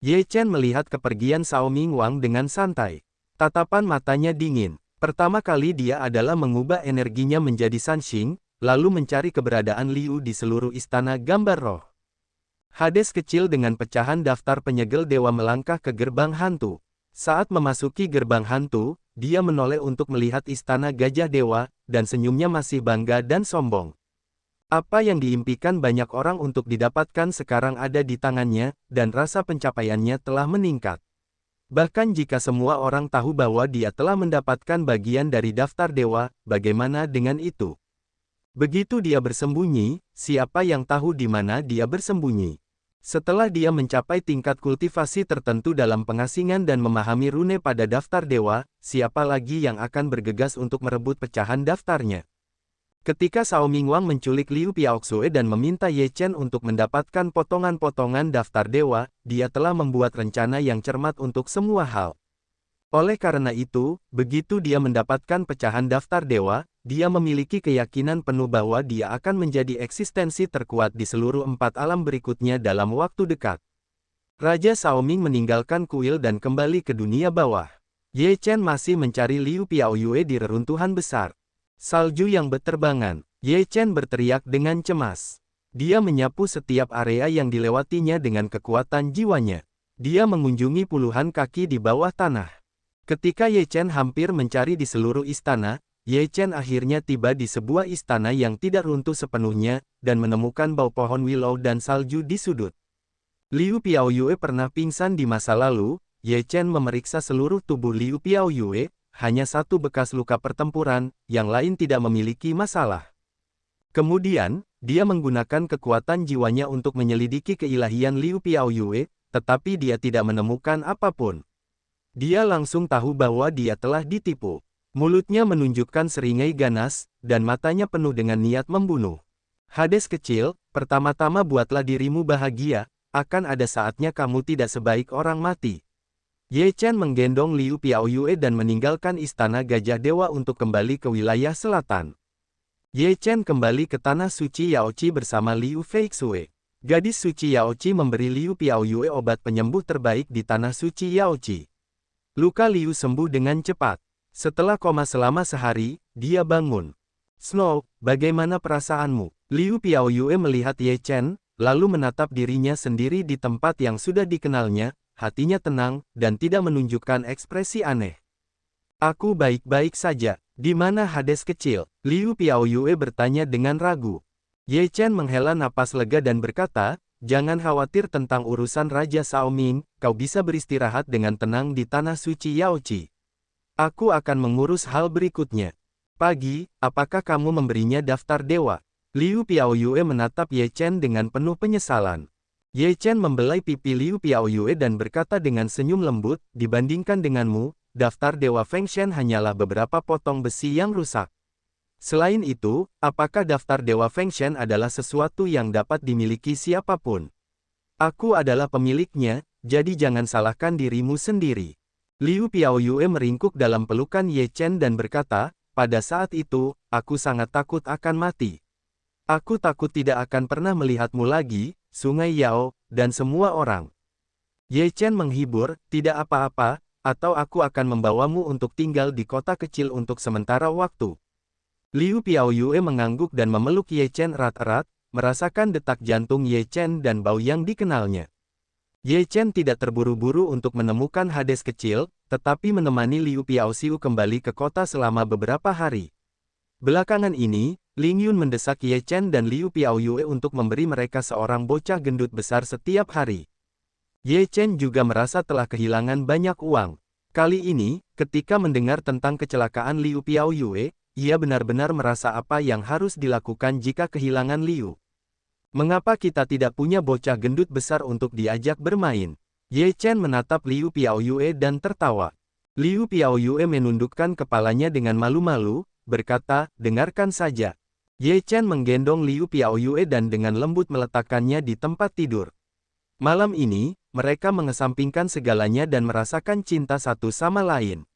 Ye Chen melihat kepergian Cao Mingwang dengan santai. Tatapan matanya dingin. Pertama kali dia adalah mengubah energinya menjadi Sanxing, lalu mencari keberadaan Liu di seluruh istana gambar roh. Hades kecil dengan pecahan daftar penyegel dewa melangkah ke gerbang hantu. Saat memasuki gerbang hantu, dia menoleh untuk melihat istana gajah dewa, dan senyumnya masih bangga dan sombong. Apa yang diimpikan banyak orang untuk didapatkan sekarang ada di tangannya, dan rasa pencapaiannya telah meningkat. Bahkan jika semua orang tahu bahwa dia telah mendapatkan bagian dari daftar dewa, bagaimana dengan itu? Begitu dia bersembunyi, siapa yang tahu di mana dia bersembunyi? Setelah dia mencapai tingkat kultivasi tertentu dalam pengasingan dan memahami rune pada daftar dewa, siapa lagi yang akan bergegas untuk merebut pecahan daftarnya? Ketika Cao Mingwang menculik Liu Piaoxue dan meminta Ye Chen untuk mendapatkan potongan-potongan daftar dewa, dia telah membuat rencana yang cermat untuk semua hal. Oleh karena itu, begitu dia mendapatkan pecahan daftar dewa, dia memiliki keyakinan penuh bahwa dia akan menjadi eksistensi terkuat di seluruh 4 alam berikutnya dalam waktu dekat. Raja Xiaoming meninggalkan kuil dan kembali ke dunia bawah. Ye Chen masih mencari Liu Piaoyue di reruntuhan besar. Salju yang berterbangan. Ye Chen berteriak dengan cemas. Dia menyapu setiap area yang dilewatinya dengan kekuatan jiwanya. Dia mengunjungi puluhan kaki di bawah tanah. Ketika Ye Chen hampir mencari di seluruh istana, Ye Chen akhirnya tiba di sebuah istana yang tidak runtuh sepenuhnya, dan menemukan bau pohon willow dan salju di sudut. Liu Piaoyue pernah pingsan di masa lalu. Ye Chen memeriksa seluruh tubuh Liu Piaoyue. Hanya satu bekas luka pertempuran, yang lain tidak memiliki masalah. Kemudian, dia menggunakan kekuatan jiwanya untuk menyelidiki keilahian Liu Piaoyue, tetapi dia tidak menemukan apapun. Dia langsung tahu bahwa dia telah ditipu. Mulutnya menunjukkan seringai ganas, dan matanya penuh dengan niat membunuh. Hades kecil, pertama-tama buatlah dirimu bahagia, akan ada saatnya kamu tidak sebaik orang mati. Ye Chen menggendong Liu Piaoyue dan meninggalkan istana gajah dewa untuk kembali ke wilayah selatan. Ye Chen kembali ke tanah suci Yaoqi bersama Liu Feixue. Gadis suci Yaoqi memberi Liu Piaoyue obat penyembuh terbaik di tanah suci Yaoqi. Luka Liu sembuh dengan cepat. Setelah koma selama sehari, dia bangun. Snow, bagaimana perasaanmu? Liu Piaoyue melihat Ye Chen, lalu menatap dirinya sendiri di tempat yang sudah dikenalnya. Hatinya tenang, dan tidak menunjukkan ekspresi aneh. Aku baik-baik saja. Di mana Hades kecil? Liu Piaoyue bertanya dengan ragu. Ye Chen menghela napas lega dan berkata, jangan khawatir tentang urusan Raja Xiaoming, kau bisa beristirahat dengan tenang di tanah suci Yaoqi. Aku akan mengurus hal berikutnya. Pagi, apakah kamu memberinya daftar dewa? Liu Piaoyue menatap Ye Chen dengan penuh penyesalan. Ye Chen membelai pipi Liu Piaoyue dan berkata dengan senyum lembut, dibandingkan denganmu, daftar Dewa Fengshen hanyalah beberapa potong besi yang rusak. Selain itu, apakah daftar Dewa Fengshen adalah sesuatu yang dapat dimiliki siapapun? Aku adalah pemiliknya, jadi jangan salahkan dirimu sendiri. Liu Piaoyue meringkuk dalam pelukan Ye Chen dan berkata, pada saat itu, aku sangat takut akan mati. Aku takut tidak akan pernah melihatmu lagi, Sungai Yao, dan semua orang. Ye Chen menghibur, tidak apa-apa, atau aku akan membawamu untuk tinggal di kota kecil untuk sementara waktu. Liu Piaoyue mengangguk dan memeluk Ye Chen erat-erat, merasakan detak jantung Ye Chen dan bau yang dikenalnya. Ye Chen tidak terburu-buru untuk menemukan Hades kecil, tetapi menemani Liu Piaoxiu kembali ke kota selama beberapa hari. Belakangan ini, Ling Yun mendesak Ye Chen dan Liu Piaoyue untuk memberi mereka seorang bocah gendut besar setiap hari. Ye Chen juga merasa telah kehilangan banyak uang. Kali ini, ketika mendengar tentang kecelakaan Liu Piaoyue, ia benar-benar merasa apa yang harus dilakukan jika kehilangan Liu. Mengapa kita tidak punya bocah gendut besar untuk diajak bermain? Ye Chen menatap Liu Piaoyue dan tertawa. Liu Piaoyue menundukkan kepalanya dengan malu-malu, berkata, dengarkan saja. Ye Chen menggendong Liu Piaoyue dan dengan lembut meletakkannya di tempat tidur. Malam ini, mereka mengesampingkan segalanya dan merasakan cinta satu sama lain.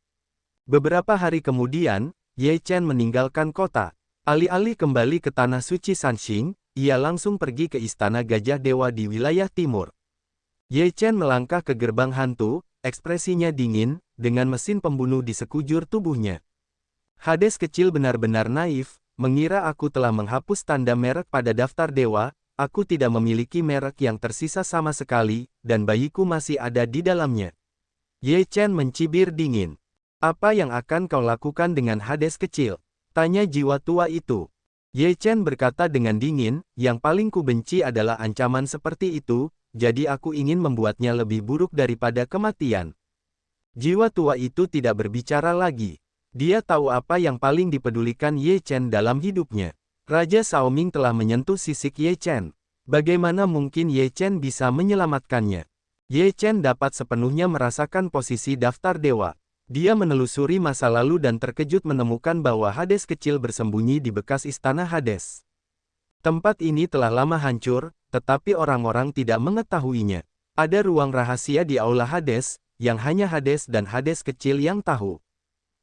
Beberapa hari kemudian, Ye Chen meninggalkan kota. Alih-alih kembali ke tanah suci Sanxing, ia langsung pergi ke istana gajah dewa di wilayah timur. Ye Chen melangkah ke gerbang hantu, ekspresinya dingin, dengan mesin pembunuh di sekujur tubuhnya. Hades kecil benar-benar naif, mengira aku telah menghapus tanda merek pada daftar dewa, aku tidak memiliki merek yang tersisa sama sekali, dan bayiku masih ada di dalamnya. Ye Chen mencibir dingin. Apa yang akan kau lakukan dengan Hades kecil? Tanya jiwa tua itu. Ye Chen berkata dengan dingin, yang paling ku benci adalah ancaman seperti itu, jadi aku ingin membuatnya lebih buruk daripada kematian. Jiwa tua itu tidak berbicara lagi. Dia tahu apa yang paling dipedulikan Ye Chen dalam hidupnya. Raja Xiaoming telah menyentuh sisik Ye Chen. Bagaimana mungkin Ye Chen bisa menyelamatkannya? Ye Chen dapat sepenuhnya merasakan posisi daftar dewa. Dia menelusuri masa lalu dan terkejut menemukan bahwa Hades kecil bersembunyi di bekas istana Hades. Tempat ini telah lama hancur, tetapi orang-orang tidak mengetahuinya. Ada ruang rahasia di aula Hades, yang hanya Hades dan Hades kecil yang tahu.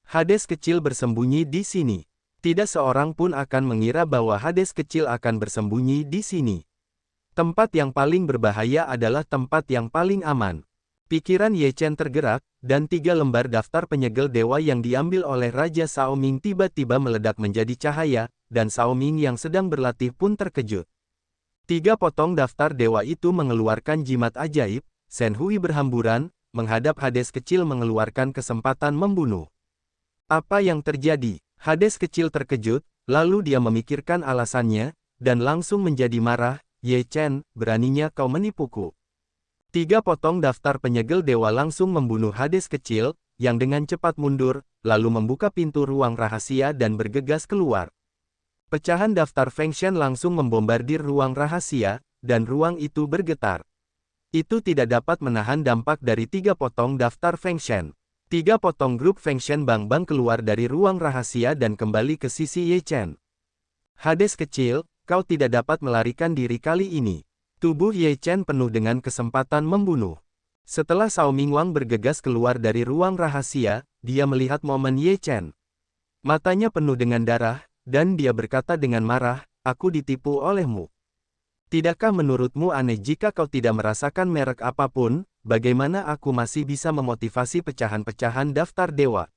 Hades kecil bersembunyi di sini. Tidak seorang pun akan mengira bahwa Hades kecil akan bersembunyi di sini. Tempat yang paling berbahaya adalah tempat yang paling aman. Pikiran Ye Chen tergerak, dan 3 lembar daftar penyegel dewa yang diambil oleh Raja Xiaoming tiba-tiba meledak menjadi cahaya, dan Xiaoming yang sedang berlatih pun terkejut. 3 potong daftar dewa itu mengeluarkan jimat ajaib, Shen Hui berhamburan, menghadap Hades kecil mengeluarkan kesempatan membunuh. Apa yang terjadi? Hades kecil terkejut, lalu dia memikirkan alasannya, dan langsung menjadi marah, Ye Chen, beraninya kau menipuku. 3 potong daftar penyegel dewa langsung membunuh Hades kecil, yang dengan cepat mundur, lalu membuka pintu ruang rahasia dan bergegas keluar. Pecahan daftar Feng Shen langsung membombardir ruang rahasia, dan ruang itu bergetar. Itu tidak dapat menahan dampak dari 3 potong daftar Feng Shen. 3 potong grup Feng Shen bang-bang keluar dari ruang rahasia dan kembali ke sisi Ye Chen. Hades kecil, kau tidak dapat melarikan diri kali ini. Tubuh Ye Chen penuh dengan kesempatan membunuh. Setelah Xiaoming Wang bergegas keluar dari ruang rahasia, dia melihat momen Ye Chen. Matanya penuh dengan darah, dan dia berkata dengan marah, aku ditipu olehmu. Tidakkah menurutmu aneh jika kau tidak merasakan merek apapun, bagaimana aku masih bisa memotivasi pecahan-pecahan daftar dewa?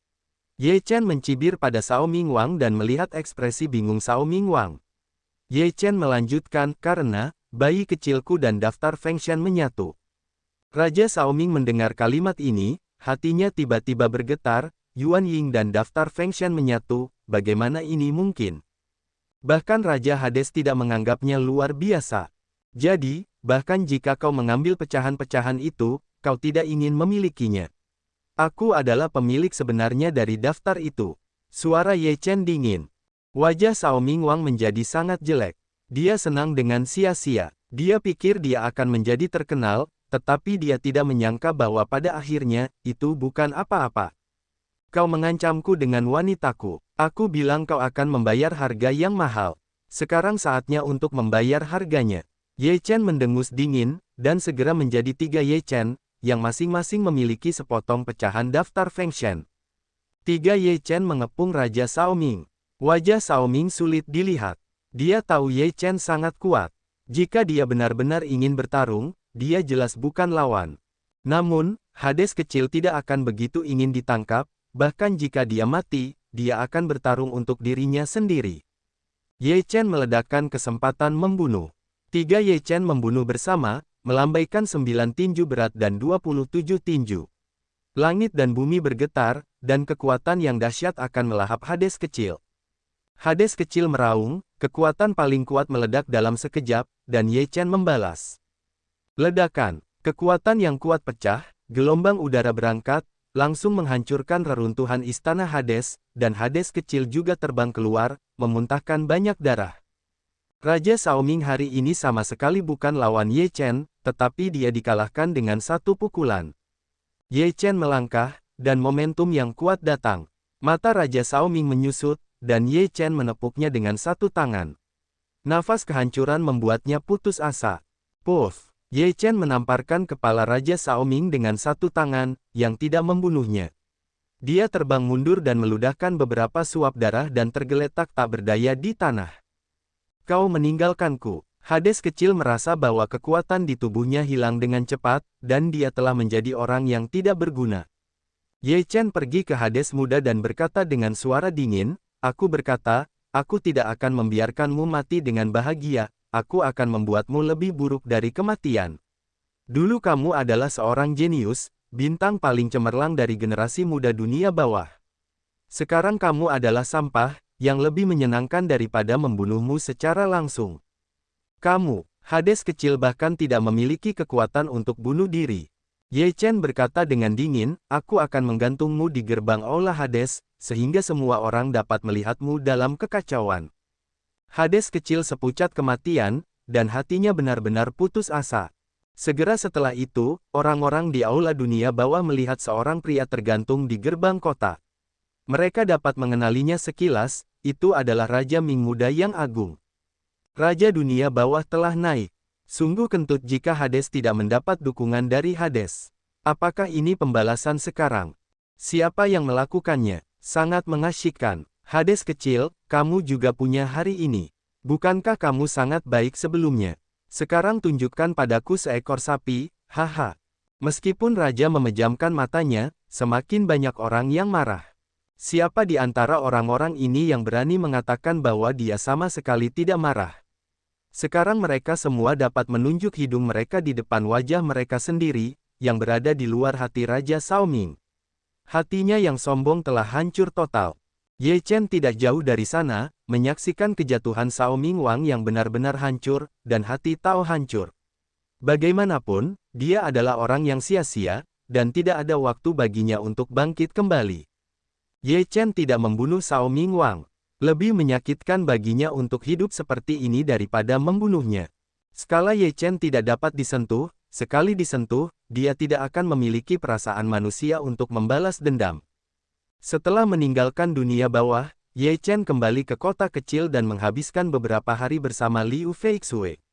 Ye Chen mencibir pada Xiaoming Wang dan melihat ekspresi bingung Xiaoming Wang. Ye Chen melanjutkan, karena bayi kecilku dan daftar Feng Shen menyatu. Raja Xiaoming mendengar kalimat ini, hatinya tiba-tiba bergetar, Yuan Ying dan daftar Feng Shen menyatu, bagaimana ini mungkin? Bahkan Raja Hades tidak menganggapnya luar biasa. Jadi, bahkan jika kau mengambil pecahan-pecahan itu, kau tidak ingin memilikinya. Aku adalah pemilik sebenarnya dari daftar itu. Suara Ye Chen dingin. Wajah Xiaoming Wang menjadi sangat jelek. Dia senang dengan sia-sia. Dia pikir dia akan menjadi terkenal, tetapi dia tidak menyangka bahwa pada akhirnya, itu bukan apa-apa. Kau mengancamku dengan wanitaku. Aku bilang kau akan membayar harga yang mahal. Sekarang saatnya untuk membayar harganya. Ye Chen mendengus dingin, dan segera menjadi 3 Ye Chen, yang masing-masing memiliki sepotong pecahan daftar Feng Shen. 3 Ye Chen mengepung Raja Xiaoming. Wajah Xiaoming sulit dilihat. Dia tahu Ye Chen sangat kuat. Jika dia benar-benar ingin bertarung, dia jelas bukan lawan. Namun, Hades kecil tidak akan begitu ingin ditangkap, bahkan jika dia mati, dia akan bertarung untuk dirinya sendiri. Ye Chen meledakkan kesempatan membunuh. 3 Ye Chen membunuh bersama, melambaikan 9 tinju berat dan 27 tinju. Langit dan bumi bergetar, dan kekuatan yang dahsyat akan melahap Hades kecil. Hades kecil meraung, kekuatan paling kuat meledak dalam sekejap, dan Ye Chen membalas. Ledakan, kekuatan yang kuat pecah, gelombang udara berangkat, langsung menghancurkan reruntuhan istana Hades, dan Hades kecil juga terbang keluar, memuntahkan banyak darah. Raja Xiaoming hari ini sama sekali bukan lawan Ye Chen, tetapi dia dikalahkan dengan 1 pukulan. Ye Chen melangkah, dan momentum yang kuat datang. Mata Raja Xiaoming menyusut, dan Ye Chen menepuknya dengan 1 tangan. Nafas kehancuran membuatnya putus asa. Puff! Ye Chen menamparkan kepala Raja Xiaoming dengan 1 tangan, yang tidak membunuhnya. Dia terbang mundur dan meludahkan beberapa suap darah dan tergeletak tak berdaya di tanah. Kau meninggalkanku. Hades kecil merasa bahwa kekuatan di tubuhnya hilang dengan cepat, dan dia telah menjadi orang yang tidak berguna. Ye Chen pergi ke Hades muda dan berkata dengan suara dingin, "Aku berkata, aku tidak akan membiarkanmu mati dengan bahagia, aku akan membuatmu lebih buruk dari kematian. Dulu kamu adalah seorang jenius, bintang paling cemerlang dari generasi muda dunia bawah. Sekarang kamu adalah sampah, yang lebih menyenangkan daripada membunuhmu secara langsung. Kamu, Hades kecil bahkan tidak memiliki kekuatan untuk bunuh diri." Ye Chen berkata dengan dingin, "Aku akan menggantungmu di gerbang aula Hades, sehingga semua orang dapat melihatmu dalam kekacauan." Hades kecil sepucat kematian, dan hatinya benar-benar putus asa. Segera setelah itu, orang-orang di aula dunia bawah melihat seorang pria tergantung di gerbang kota. Mereka dapat mengenalinya sekilas, itu adalah Raja Ming Muda yang agung. Raja dunia bawah telah naik. Sungguh kentut jika Hades tidak mendapat dukungan dari Hades. Apakah ini pembalasan sekarang? Siapa yang melakukannya? Sangat mengasyikkan. Hades kecil, kamu juga punya hari ini. Bukankah kamu sangat baik sebelumnya? Sekarang tunjukkan padaku seekor sapi, haha. Meskipun Raja memejamkan matanya, semakin banyak orang yang marah. Siapa di antara orang-orang ini yang berani mengatakan bahwa dia sama sekali tidak marah? Sekarang mereka semua dapat menunjuk hidung mereka di depan wajah mereka sendiri, yang berada di luar hati Raja Xiaoming. Hatinya yang sombong telah hancur total. Ye Chen tidak jauh dari sana, menyaksikan kejatuhan Xiaoming Wang yang benar-benar hancur, dan hati Tao hancur. Bagaimanapun, dia adalah orang yang sia-sia, dan tidak ada waktu baginya untuk bangkit kembali. Ye Chen tidak membunuh Xiaoming Wang. Lebih menyakitkan baginya untuk hidup seperti ini daripada membunuhnya. Skala Ye Chen tidak dapat disentuh, sekali disentuh, dia tidak akan memiliki perasaan manusia untuk membalas dendam. Setelah meninggalkan dunia bawah, Ye Chen kembali ke kota kecil dan menghabiskan beberapa hari bersama Liu Feixue.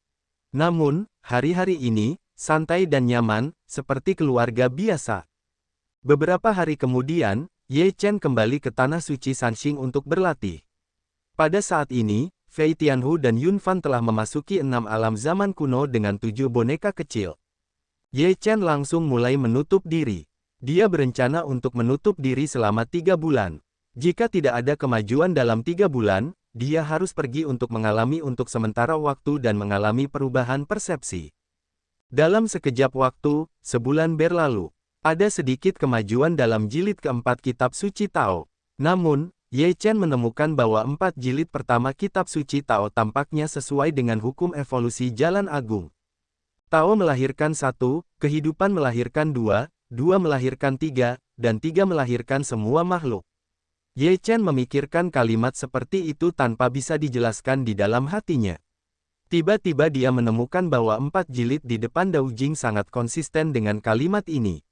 Namun, hari-hari ini, santai dan nyaman, seperti keluarga biasa. Beberapa hari kemudian, Ye Chen kembali ke Tanah Suci Sanxing untuk berlatih. Pada saat ini, Fei Tianhu dan Yun Fan telah memasuki 6 alam zaman kuno dengan 7 boneka kecil. Ye Chen langsung mulai menutup diri. Dia berencana untuk menutup diri selama 3 bulan. Jika tidak ada kemajuan dalam 3 bulan, dia harus pergi untuk mengalami untuk sementara waktu dan mengalami perubahan persepsi. Dalam sekejap waktu, sebulan berlalu. Ada sedikit kemajuan dalam jilid keempat Kitab Suci Tao. Namun, Ye Chen menemukan bahwa 4 jilid pertama Kitab Suci Tao tampaknya sesuai dengan hukum evolusi Jalan Agung. Tao melahirkan 1, kehidupan melahirkan 2, 2 melahirkan 3, dan 3 melahirkan semua makhluk. Ye Chen memikirkan kalimat seperti itu tanpa bisa dijelaskan di dalam hatinya. Tiba-tiba dia menemukan bahwa 4 jilid di depan Dao Jing sangat konsisten dengan kalimat ini.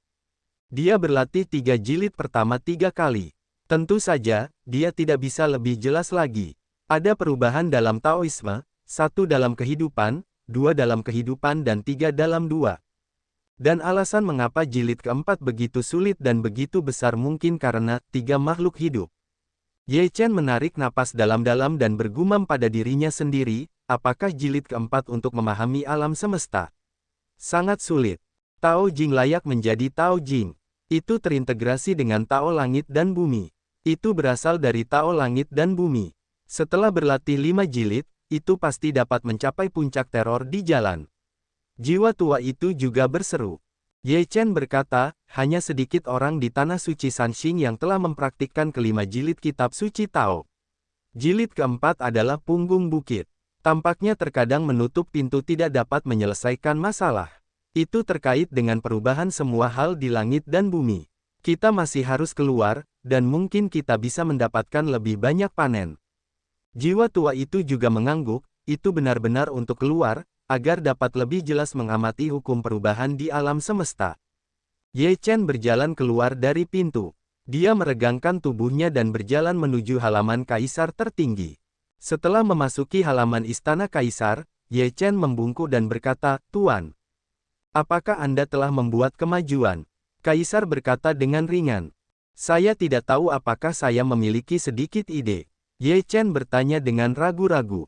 Dia berlatih 3 jilid pertama 3 kali. Tentu saja, dia tidak bisa lebih jelas lagi. Ada perubahan dalam Taoisme, 1 dalam kehidupan, 2 dalam kehidupan dan 3 dalam 2. Dan alasan mengapa jilid keempat begitu sulit dan begitu besar mungkin karena 3 makhluk hidup. Ye Chen menarik napas dalam-dalam dan bergumam pada dirinya sendiri, apakah jilid keempat untuk memahami alam semesta? Sangat sulit. Tao Jing layak menjadi Tao Jing. Itu terintegrasi dengan Tao Langit dan Bumi. Itu berasal dari Tao Langit dan Bumi. Setelah berlatih 5 jilid, itu pasti dapat mencapai puncak teror di jalan. Jiwa tua itu juga berseru. Ye Chen berkata, hanya sedikit orang di Tanah Suci Sanxing yang telah mempraktikkan kelima jilid Kitab Suci Tao. Jilid keempat adalah punggung bukit. Tampaknya terkadang menutup pintu tidak dapat menyelesaikan masalah. Itu terkait dengan perubahan semua hal di langit dan bumi. Kita masih harus keluar, dan mungkin kita bisa mendapatkan lebih banyak panen. Jiwa tua itu juga mengangguk, itu benar-benar untuk keluar, agar dapat lebih jelas mengamati hukum perubahan di alam semesta. Ye Chen berjalan keluar dari pintu. Dia meregangkan tubuhnya dan berjalan menuju halaman kaisar tertinggi. Setelah memasuki halaman istana kaisar, Ye Chen membungkuk dan berkata, "Tuan, apakah Anda telah membuat kemajuan?" Kaisar berkata dengan ringan. "Saya tidak tahu apakah saya memiliki sedikit ide." Ye Chen bertanya dengan ragu-ragu.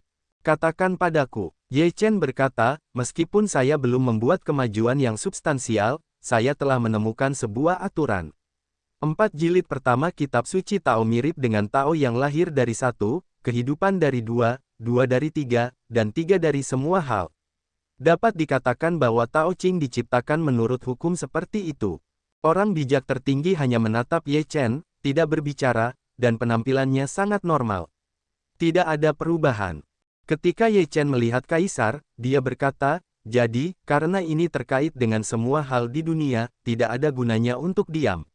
Katakan padaku. Ye Chen berkata, meskipun saya belum membuat kemajuan yang substansial, saya telah menemukan sebuah aturan. 4 jilid pertama kitab suci Tao mirip dengan Tao yang lahir dari 1, kehidupan dari 2, 2 dari 3, dan 3 dari semua hal. Dapat dikatakan bahwa Tao Ching diciptakan menurut hukum seperti itu. Orang bijak tertinggi hanya menatap Ye Chen, tidak berbicara, dan penampilannya sangat normal. Tidak ada perubahan. Ketika Ye Chen melihat kaisar, dia berkata, jadi, karena ini terkait dengan semua hal di dunia, tidak ada gunanya untuk diam.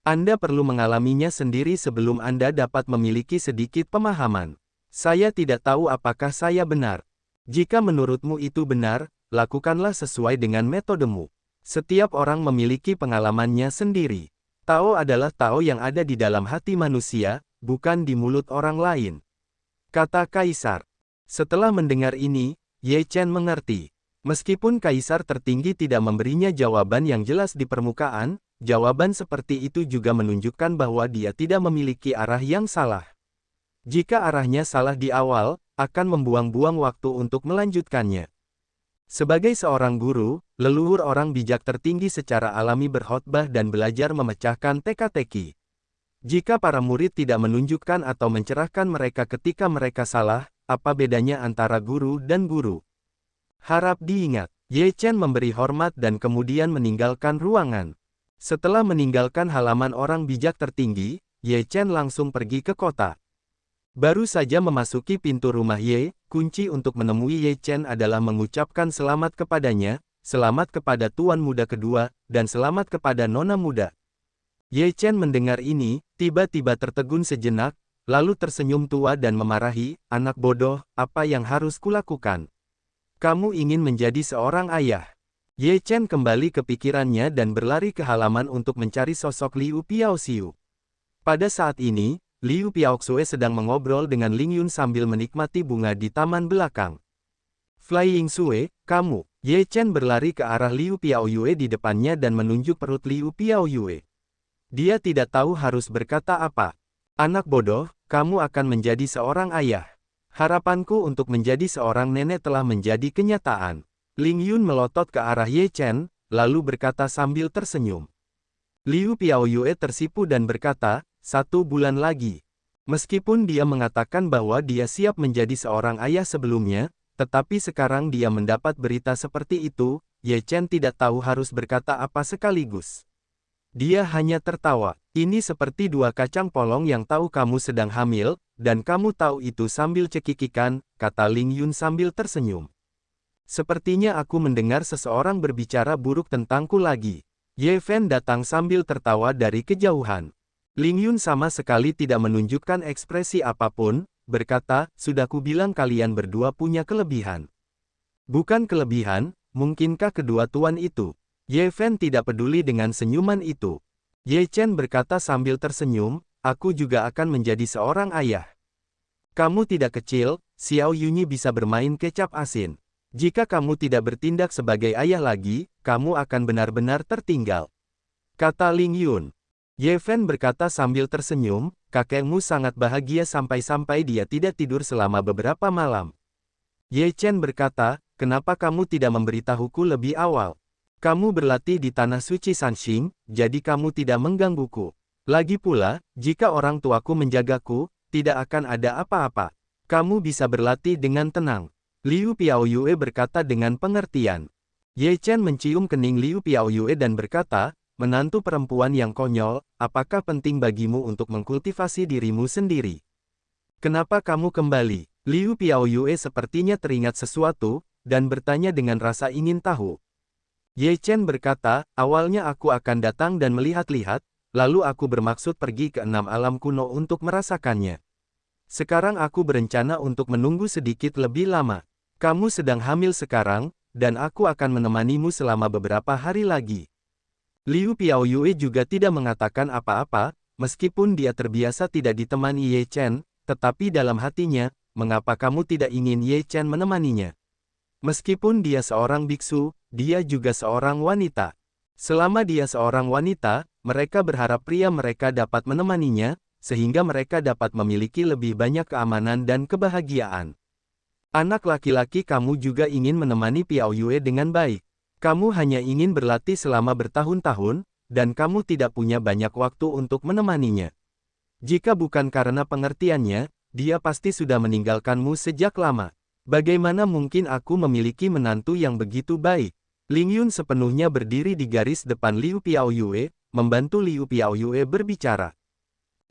Anda perlu mengalaminya sendiri sebelum Anda dapat memiliki sedikit pemahaman. Saya tidak tahu apakah saya benar. Jika menurutmu itu benar, lakukanlah sesuai dengan metodemu. Setiap orang memiliki pengalamannya sendiri. Tao adalah Tao yang ada di dalam hati manusia, bukan di mulut orang lain. Kata kaisar. Setelah mendengar ini, Ye Chen mengerti. Meskipun kaisar tertinggi tidak memberinya jawaban yang jelas di permukaan, jawaban seperti itu juga menunjukkan bahwa dia tidak memiliki arah yang salah. Jika arahnya salah di awal, akan membuang-buang waktu untuk melanjutkannya. Sebagai seorang guru, leluhur orang bijak tertinggi secara alami berkhotbah dan belajar memecahkan teka-teki. Jika para murid tidak menunjukkan atau mencerahkan mereka ketika mereka salah, apa bedanya antara guru dan guru? Harap diingat, Ye Chen memberi hormat dan kemudian meninggalkan ruangan. Setelah meninggalkan halaman orang bijak tertinggi, Ye Chen langsung pergi ke kota. Baru saja memasuki pintu rumah Ye, kunci untuk menemui Ye Chen adalah mengucapkan selamat kepadanya, selamat kepada tuan muda kedua, dan selamat kepada nona muda. Ye Chen mendengar ini, tiba-tiba tertegun sejenak, lalu tersenyum tua dan memarahi, anak bodoh, apa yang harus kulakukan? Kamu ingin menjadi seorang ayah. Ye Chen kembali ke pikirannya dan berlari ke halaman untuk mencari sosok Liu Piaoxiu. Pada saat ini, Liu Piaoxue sedang mengobrol dengan Ling Yun sambil menikmati bunga di taman belakang. Flying Sue, kamu. Ye Chen berlari ke arah Liu Piaoyue di depannya dan menunjuk perut Liu Piaoyue. Dia tidak tahu harus berkata apa. Anak bodoh, kamu akan menjadi seorang ayah. Harapanku untuk menjadi seorang nenek telah menjadi kenyataan. Ling Yun melotot ke arah Ye Chen, lalu berkata sambil tersenyum. Liu Piaoyue tersipu dan berkata, 1 bulan lagi. Meskipun dia mengatakan bahwa dia siap menjadi seorang ayah sebelumnya, tetapi sekarang dia mendapat berita seperti itu, Ye Chen tidak tahu harus berkata apa sekaligus. Dia hanya tertawa. Ini seperti 2 kacang polong yang tahu kamu sedang hamil, dan kamu tahu itu sambil cekikikan, kata Ling Yun sambil tersenyum. Sepertinya aku mendengar seseorang berbicara buruk tentangku lagi. Ye Fen datang sambil tertawa dari kejauhan. Ling Yun sama sekali tidak menunjukkan ekspresi apapun, berkata, sudah kubilang kalian berdua punya kelebihan. Bukan kelebihan, mungkinkah kedua tuan itu? Ye Fen tidak peduli dengan senyuman itu. Ye Chen berkata sambil tersenyum, aku juga akan menjadi seorang ayah. Kamu tidak kecil, Xiao Yunyi bisa bermain kecap asin. Jika kamu tidak bertindak sebagai ayah lagi, kamu akan benar-benar tertinggal. Kata Ling Yun. Ye Fen berkata sambil tersenyum, kakekmu sangat bahagia sampai-sampai dia tidak tidur selama beberapa malam. Ye Chen berkata, kenapa kamu tidak memberitahuku lebih awal? Kamu berlatih di tanah suci Sanxing, jadi kamu tidak menggangguku. Lagi pula, jika orang tuaku menjagaku, tidak akan ada apa-apa. Kamu bisa berlatih dengan tenang. Liu Piaoyue berkata dengan pengertian. Ye Chen mencium kening Liu Piaoyue dan berkata, menantu perempuan yang konyol, apakah penting bagimu untuk mengkultivasi dirimu sendiri? Kenapa kamu kembali? Liu Piaoyue sepertinya teringat sesuatu, dan bertanya dengan rasa ingin tahu. Ye Chen berkata, awalnya aku akan datang dan melihat-lihat, lalu aku bermaksud pergi ke 6 alam kuno untuk merasakannya. Sekarang aku berencana untuk menunggu sedikit lebih lama. Kamu sedang hamil sekarang, dan aku akan menemanimu selama beberapa hari lagi. Liu Piaoyue juga tidak mengatakan apa-apa, meskipun dia terbiasa tidak ditemani Ye Chen, tetapi dalam hatinya, mengapa kamu tidak ingin Ye Chen menemaninya? Meskipun dia seorang biksu, dia juga seorang wanita. Selama dia seorang wanita, mereka berharap pria mereka dapat menemaninya, sehingga mereka dapat memiliki lebih banyak keamanan dan kebahagiaan. Anak laki-laki kamu juga ingin menemani Piao Yue dengan baik. Kamu hanya ingin berlatih selama bertahun-tahun, dan kamu tidak punya banyak waktu untuk menemaninya. Jika bukan karena pengertiannya, dia pasti sudah meninggalkanmu sejak lama. Bagaimana mungkin aku memiliki menantu yang begitu baik? Ling Yun sepenuhnya berdiri di garis depan Liu Piao Yue, membantu Liu Piao Yue berbicara.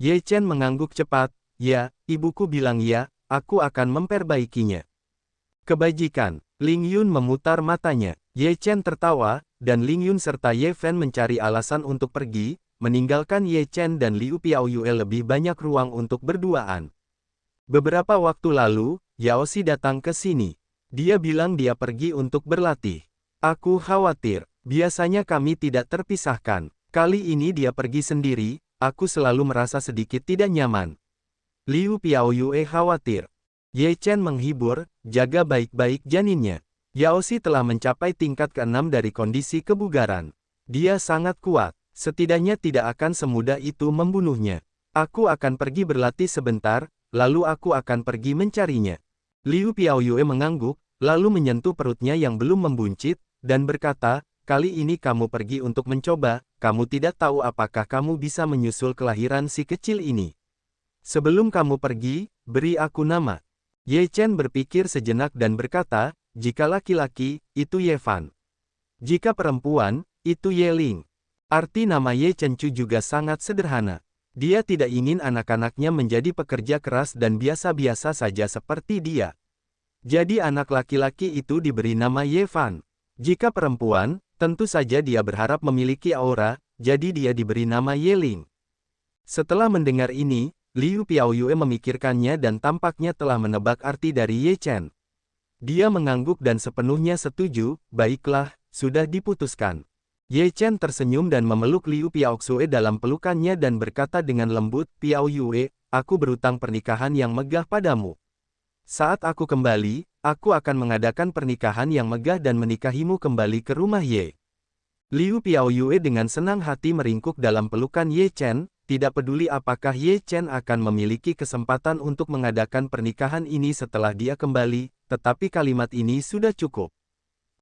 Ye Chen mengangguk cepat, ya, ibuku bilang ya, aku akan memperbaikinya. Kebajikan. Ling Yun memutar matanya. Ye Chen tertawa, dan Ling Yun serta Ye Fen mencari alasan untuk pergi, meninggalkan Ye Chen dan Liu Piao Yue lebih banyak ruang untuk berduaan. Beberapa waktu lalu, Yao Xi datang ke sini. Dia bilang dia pergi untuk berlatih. Aku khawatir, biasanya kami tidak terpisahkan. Kali ini dia pergi sendiri, aku selalu merasa sedikit tidak nyaman. Liu Piao Yue khawatir. Ye Chen menghibur, jaga baik-baik janinnya. Yao Xi telah mencapai tingkat ke-6 dari kondisi kebugaran. Dia sangat kuat, setidaknya tidak akan semudah itu membunuhnya. Aku akan pergi berlatih sebentar, lalu aku akan pergi mencarinya. Liu Piao Yue mengangguk, lalu menyentuh perutnya yang belum membuncit, dan berkata, kali ini kamu pergi untuk mencoba, kamu tidak tahu apakah kamu bisa menyusul kelahiran si kecil ini. Sebelum kamu pergi, beri aku nama. Ye Chen berpikir sejenak dan berkata, jika laki-laki, itu Ye Fan. Jika perempuan, itu Ye Ling. Arti nama Ye Chen Chu juga sangat sederhana. Dia tidak ingin anak-anaknya menjadi pekerja keras dan biasa-biasa saja seperti dia. Jadi anak laki-laki itu diberi nama Ye Fan. Jika perempuan, tentu saja dia berharap memiliki aura, jadi dia diberi nama Ye Ling. Setelah mendengar ini, Liu Piao Yue memikirkannya dan tampaknya telah menebak arti dari Ye Chen. Dia mengangguk dan sepenuhnya setuju, baiklah, sudah diputuskan. Ye Chen tersenyum dan memeluk Liu Piao Xue dalam pelukannya dan berkata dengan lembut, Piao Yue, aku berutang pernikahan yang megah padamu. Saat aku kembali, aku akan mengadakan pernikahan yang megah dan menikahimu kembali ke rumah Ye. Liu Piao Yue dengan senang hati meringkuk dalam pelukan Ye Chen, tidak peduli apakah Ye Chen akan memiliki kesempatan untuk mengadakan pernikahan ini setelah dia kembali, tetapi kalimat ini sudah cukup.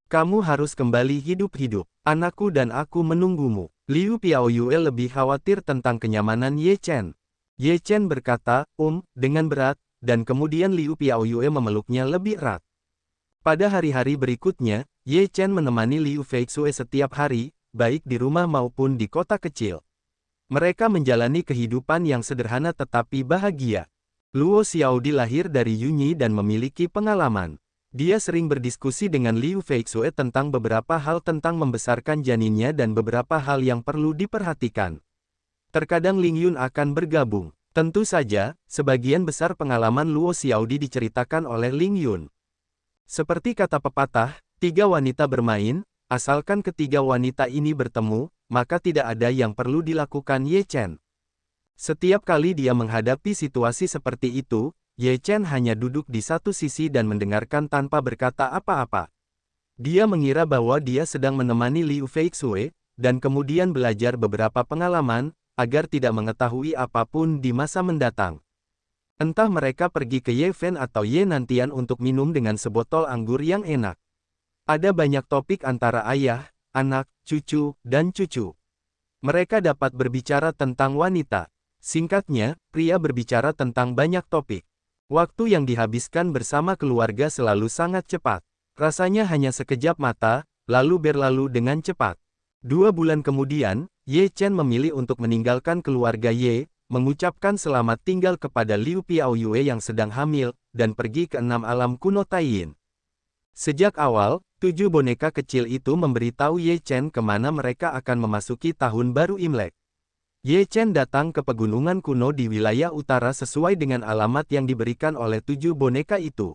Kamu harus kembali hidup-hidup, anakku dan aku menunggumu. Liu Piao Yue lebih khawatir tentang kenyamanan Ye Chen. Ye Chen berkata, dengan berat, dan kemudian Liu Piao Yue memeluknya lebih erat. Pada hari-hari berikutnya, Ye Chen menemani Liu Feixue setiap hari, baik di rumah maupun di kota kecil. Mereka menjalani kehidupan yang sederhana tetapi bahagia. Luo Xiaodi lahir dari Yunyi dan memiliki pengalaman. Dia sering berdiskusi dengan Liu Feixue tentang beberapa hal tentang membesarkan janinnya dan beberapa hal yang perlu diperhatikan. Terkadang Ling Yun akan bergabung. Tentu saja, sebagian besar pengalaman Luo Xiaodi diceritakan oleh Ling Yun. Seperti kata pepatah, 3 wanita bermain, asalkan ketiga wanita ini bertemu, maka tidak ada yang perlu dilakukan Ye Chen. Setiap kali dia menghadapi situasi seperti itu, Ye Chen hanya duduk di satu sisi dan mendengarkan tanpa berkata apa-apa. Dia mengira bahwa dia sedang menemani Liu Feixue, dan kemudian belajar beberapa pengalaman, agar tidak mengetahui apapun di masa mendatang. Entah mereka pergi ke Ye Fen atau Ye Nantian untuk minum dengan sebotol anggur yang enak. Ada banyak topik antara ayah, anak, cucu, dan cucu. Mereka dapat berbicara tentang wanita. Singkatnya, pria berbicara tentang banyak topik. Waktu yang dihabiskan bersama keluarga selalu sangat cepat. Rasanya hanya sekejap mata, lalu berlalu dengan cepat. 2 bulan kemudian, Ye Chen memilih untuk meninggalkan keluarga Ye, mengucapkan selamat tinggal kepada Liu Piao Yue yang sedang hamil, dan pergi ke 6 alam kuno Taiyin. Sejak awal, 7 boneka kecil itu memberitahu Ye Chen kemana mereka akan memasuki tahun baru Imlek. Ye Chen datang ke pegunungan kuno di wilayah utara sesuai dengan alamat yang diberikan oleh 7 boneka itu.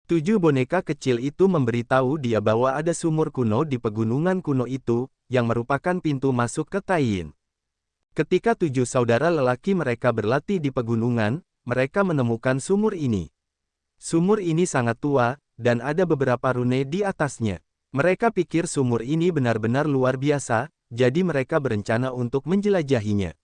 7 boneka kecil itu memberitahu dia bahwa ada sumur kuno di pegunungan kuno itu, yang merupakan pintu masuk ke Taiyin. Ketika 7 saudara lelaki mereka berlatih di pegunungan, mereka menemukan sumur ini. Sumur ini sangat tua, dan ada beberapa rune di atasnya. Mereka pikir sumur ini benar-benar luar biasa, jadi mereka berencana untuk menjelajahinya.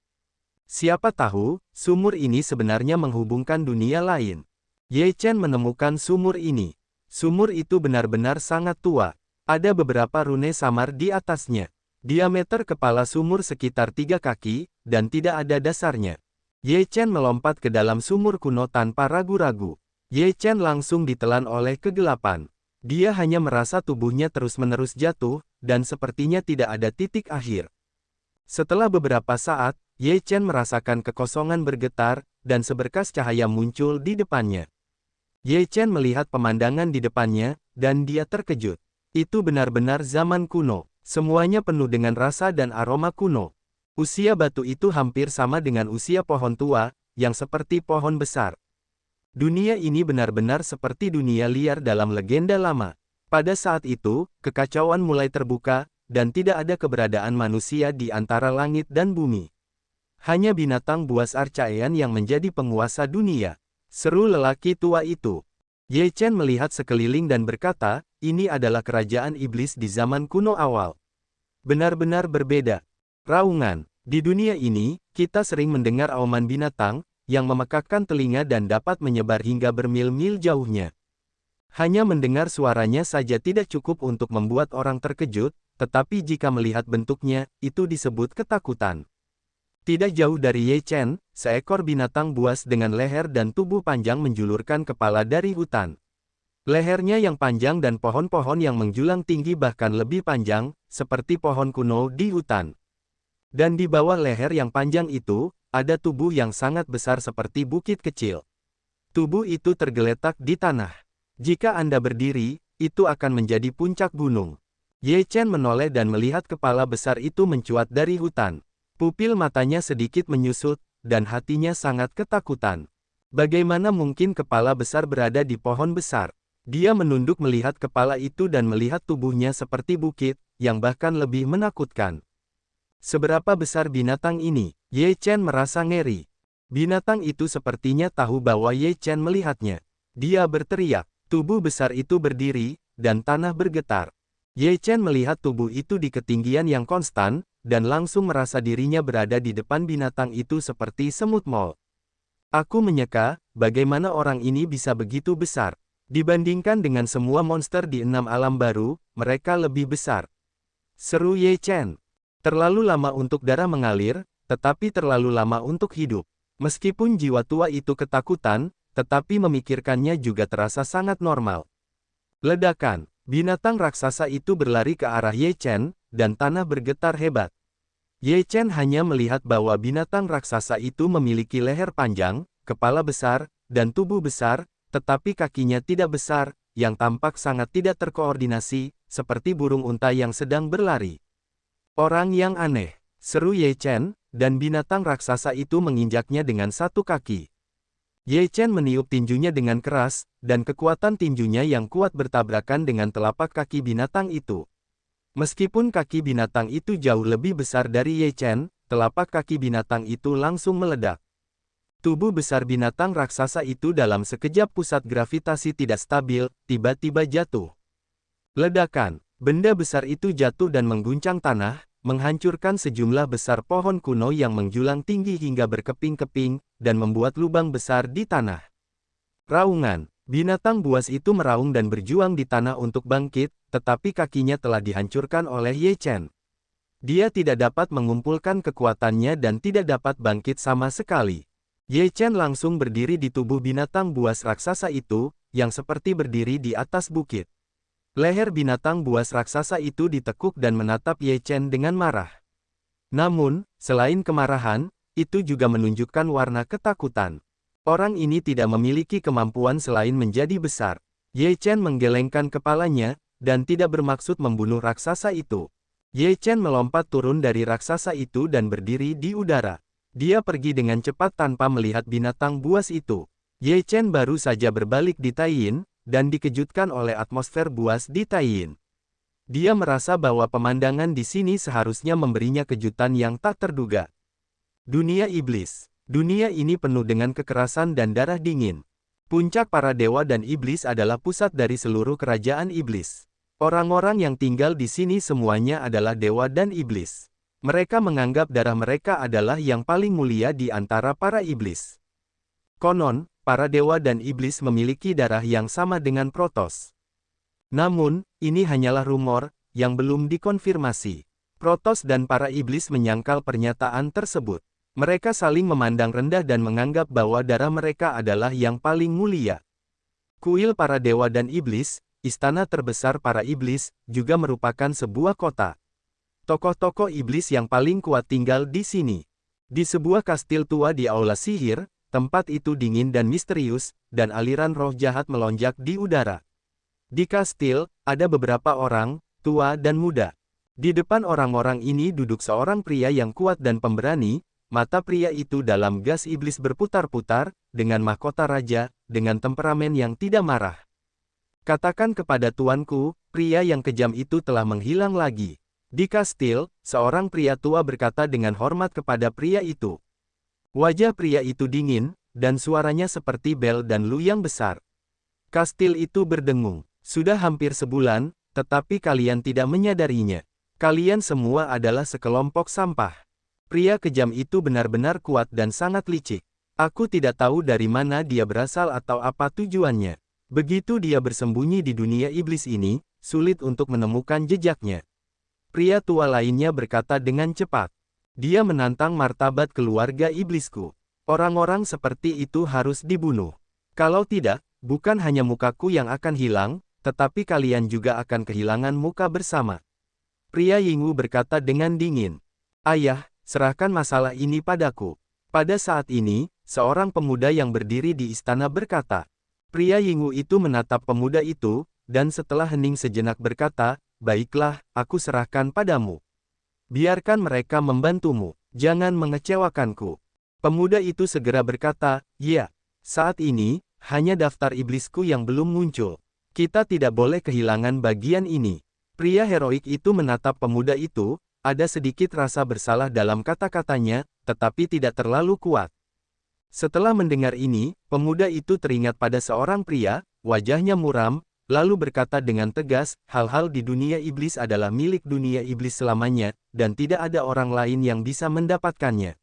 Siapa tahu, sumur ini sebenarnya menghubungkan dunia lain. Ye Chen menemukan sumur ini. Sumur itu benar-benar sangat tua. Ada beberapa rune samar di atasnya. Diameter kepala sumur sekitar 3 kaki, dan tidak ada dasarnya. Ye Chen melompat ke dalam sumur kuno tanpa ragu-ragu. Ye Chen langsung ditelan oleh kegelapan. Dia hanya merasa tubuhnya terus-menerus jatuh, dan sepertinya tidak ada titik akhir. Setelah beberapa saat, Ye Chen merasakan kekosongan bergetar, dan seberkas cahaya muncul di depannya. Ye Chen melihat pemandangan di depannya, dan dia terkejut. Itu benar-benar zaman kuno. Semuanya penuh dengan rasa dan aroma kuno. Usia batu itu hampir sama dengan usia pohon tua, yang seperti pohon besar. Dunia ini benar-benar seperti dunia liar dalam legenda lama. Pada saat itu, kekacauan mulai terbuka, dan tidak ada keberadaan manusia di antara langit dan bumi. Hanya binatang buas Archaean yang menjadi penguasa dunia. Seru lelaki tua itu. Ye Chen melihat sekeliling dan berkata, ini adalah kerajaan iblis di zaman kuno awal. Benar-benar berbeda. Raungan. Di dunia ini, kita sering mendengar auman binatang, yang memekakkan telinga dan dapat menyebar hingga bermil-mil jauhnya. Hanya mendengar suaranya saja tidak cukup untuk membuat orang terkejut, tetapi jika melihat bentuknya, itu disebut ketakutan. Tidak jauh dari Ye Chen, seekor binatang buas dengan leher dan tubuh panjang menjulurkan kepala dari hutan. Lehernya yang panjang dan pohon-pohon yang menjulang tinggi bahkan lebih panjang, seperti pohon kuno di hutan. Dan di bawah leher yang panjang itu, ada tubuh yang sangat besar seperti bukit kecil. Tubuh itu tergeletak di tanah. Jika Anda berdiri, itu akan menjadi puncak gunung. Ye Chen menoleh dan melihat kepala besar itu mencuat dari hutan. Pupil matanya sedikit menyusut, dan hatinya sangat ketakutan. Bagaimana mungkin kepala besar berada di pohon besar? Dia menunduk melihat kepala itu dan melihat tubuhnya seperti bukit, yang bahkan lebih menakutkan. Seberapa besar binatang ini? Ye Chen merasa ngeri. Binatang itu sepertinya tahu bahwa Ye Chen melihatnya. Dia berteriak. Tubuh besar itu berdiri, dan tanah bergetar. Ye Chen melihat tubuh itu di ketinggian yang konstan, dan langsung merasa dirinya berada di depan binatang itu seperti semut mol. Aku menyeka, bagaimana orang ini bisa begitu besar? Dibandingkan dengan semua monster di 6 alam baru, mereka lebih besar. Seru Ye Chen. Terlalu lama untuk darah mengalir, tetapi terlalu lama untuk hidup. Meskipun jiwa tua itu ketakutan, tetapi memikirkannya juga terasa sangat normal. Ledakan. Binatang raksasa itu berlari ke arah Ye Chen, dan tanah bergetar hebat. Ye Chen hanya melihat bahwa binatang raksasa itu memiliki leher panjang, kepala besar, dan tubuh besar, tetapi kakinya tidak besar, yang tampak sangat tidak terkoordinasi, seperti burung unta yang sedang berlari. Orang yang aneh, seru Ye Chen, dan binatang raksasa itu menginjaknya dengan satu kaki. Ye Chen meniup tinjunya dengan keras, dan kekuatan tinjunya yang kuat bertabrakan dengan telapak kaki binatang itu. Meskipun kaki binatang itu jauh lebih besar dari Ye Chen, telapak kaki binatang itu langsung meledak. Tubuh besar binatang raksasa itu dalam sekejap pusat gravitasi tidak stabil, tiba-tiba jatuh. Ledakan. Benda besar itu jatuh dan mengguncang tanah, menghancurkan sejumlah besar pohon kuno yang menjulang tinggi hingga berkeping-keping, dan membuat lubang besar di tanah. Raungan. Binatang buas itu meraung dan berjuang di tanah untuk bangkit, tetapi kakinya telah dihancurkan oleh Ye Chen. Dia tidak dapat mengumpulkan kekuatannya dan tidak dapat bangkit sama sekali. Ye Chen langsung berdiri di tubuh binatang buas raksasa itu, yang seperti berdiri di atas bukit. Leher binatang buas raksasa itu ditekuk dan menatap Ye Chen dengan marah. Namun, selain kemarahan, itu juga menunjukkan warna ketakutan. Orang ini tidak memiliki kemampuan selain menjadi besar. Ye Chen menggelengkan kepalanya, dan tidak bermaksud membunuh raksasa itu. Ye Chen melompat turun dari raksasa itu dan berdiri di udara. Dia pergi dengan cepat tanpa melihat binatang buas itu. Ye Chen baru saja berbalik di Taiyin, dan dikejutkan oleh atmosfer buas di Taiyin. Dia merasa bahwa pemandangan di sini seharusnya memberinya kejutan yang tak terduga. Dunia iblis. Dunia ini penuh dengan kekerasan dan darah dingin. Puncak para dewa dan iblis adalah pusat dari seluruh kerajaan iblis. Orang-orang yang tinggal di sini semuanya adalah dewa dan iblis. Mereka menganggap darah mereka adalah yang paling mulia di antara para iblis. Konon, para dewa dan iblis memiliki darah yang sama dengan Protoss. Namun, ini hanyalah rumor, yang belum dikonfirmasi. Protoss dan para iblis menyangkal pernyataan tersebut. Mereka saling memandang rendah dan menganggap bahwa darah mereka adalah yang paling mulia. Kuil para dewa dan iblis, istana terbesar para iblis, juga merupakan sebuah kota. Tokoh-tokoh iblis yang paling kuat tinggal di sini. Di sebuah kastil tua di aula sihir, tempat itu dingin dan misterius, dan aliran roh jahat melonjak di udara. Di kastil, ada beberapa orang, tua dan muda. Di depan orang-orang ini duduk seorang pria yang kuat dan pemberani. Mata pria itu dalam gas iblis berputar-putar, dengan mahkota raja, dengan temperamen yang tidak marah. Katakan kepada tuanku, pria yang kejam itu telah menghilang lagi. Di kastil, seorang pria tua berkata dengan hormat kepada pria itu. Wajah pria itu dingin, dan suaranya seperti bel dan lu yang besar. Kastil itu berdengung. Sudah hampir sebulan, tetapi kalian tidak menyadarinya. Kalian semua adalah sekelompok sampah. Pria kejam itu benar-benar kuat dan sangat licik. Aku tidak tahu dari mana dia berasal atau apa tujuannya. Begitu dia bersembunyi di dunia iblis ini, sulit untuk menemukan jejaknya. Pria tua lainnya berkata dengan cepat. Dia menantang martabat keluarga iblisku. Orang-orang seperti itu harus dibunuh. Kalau tidak, bukan hanya mukaku yang akan hilang, tetapi kalian juga akan kehilangan muka bersama. Pria Yingwu berkata dengan dingin. Ayah, serahkan masalah ini padaku. Pada saat ini, seorang pemuda yang berdiri di istana berkata. Pria Yingwu itu menatap pemuda itu, dan setelah hening sejenak berkata, baiklah, aku serahkan padamu. Biarkan mereka membantumu, jangan mengecewakanku. Pemuda itu segera berkata, ya, saat ini, hanya daftar iblisku yang belum muncul. Kita tidak boleh kehilangan bagian ini. Pria heroik itu menatap pemuda itu, ada sedikit rasa bersalah dalam kata-katanya, tetapi tidak terlalu kuat. Setelah mendengar ini, pemuda itu teringat pada seorang pria, wajahnya muram, lalu berkata dengan tegas, hal-hal di dunia iblis adalah milik dunia iblis selamanya, dan tidak ada orang lain yang bisa mendapatkannya.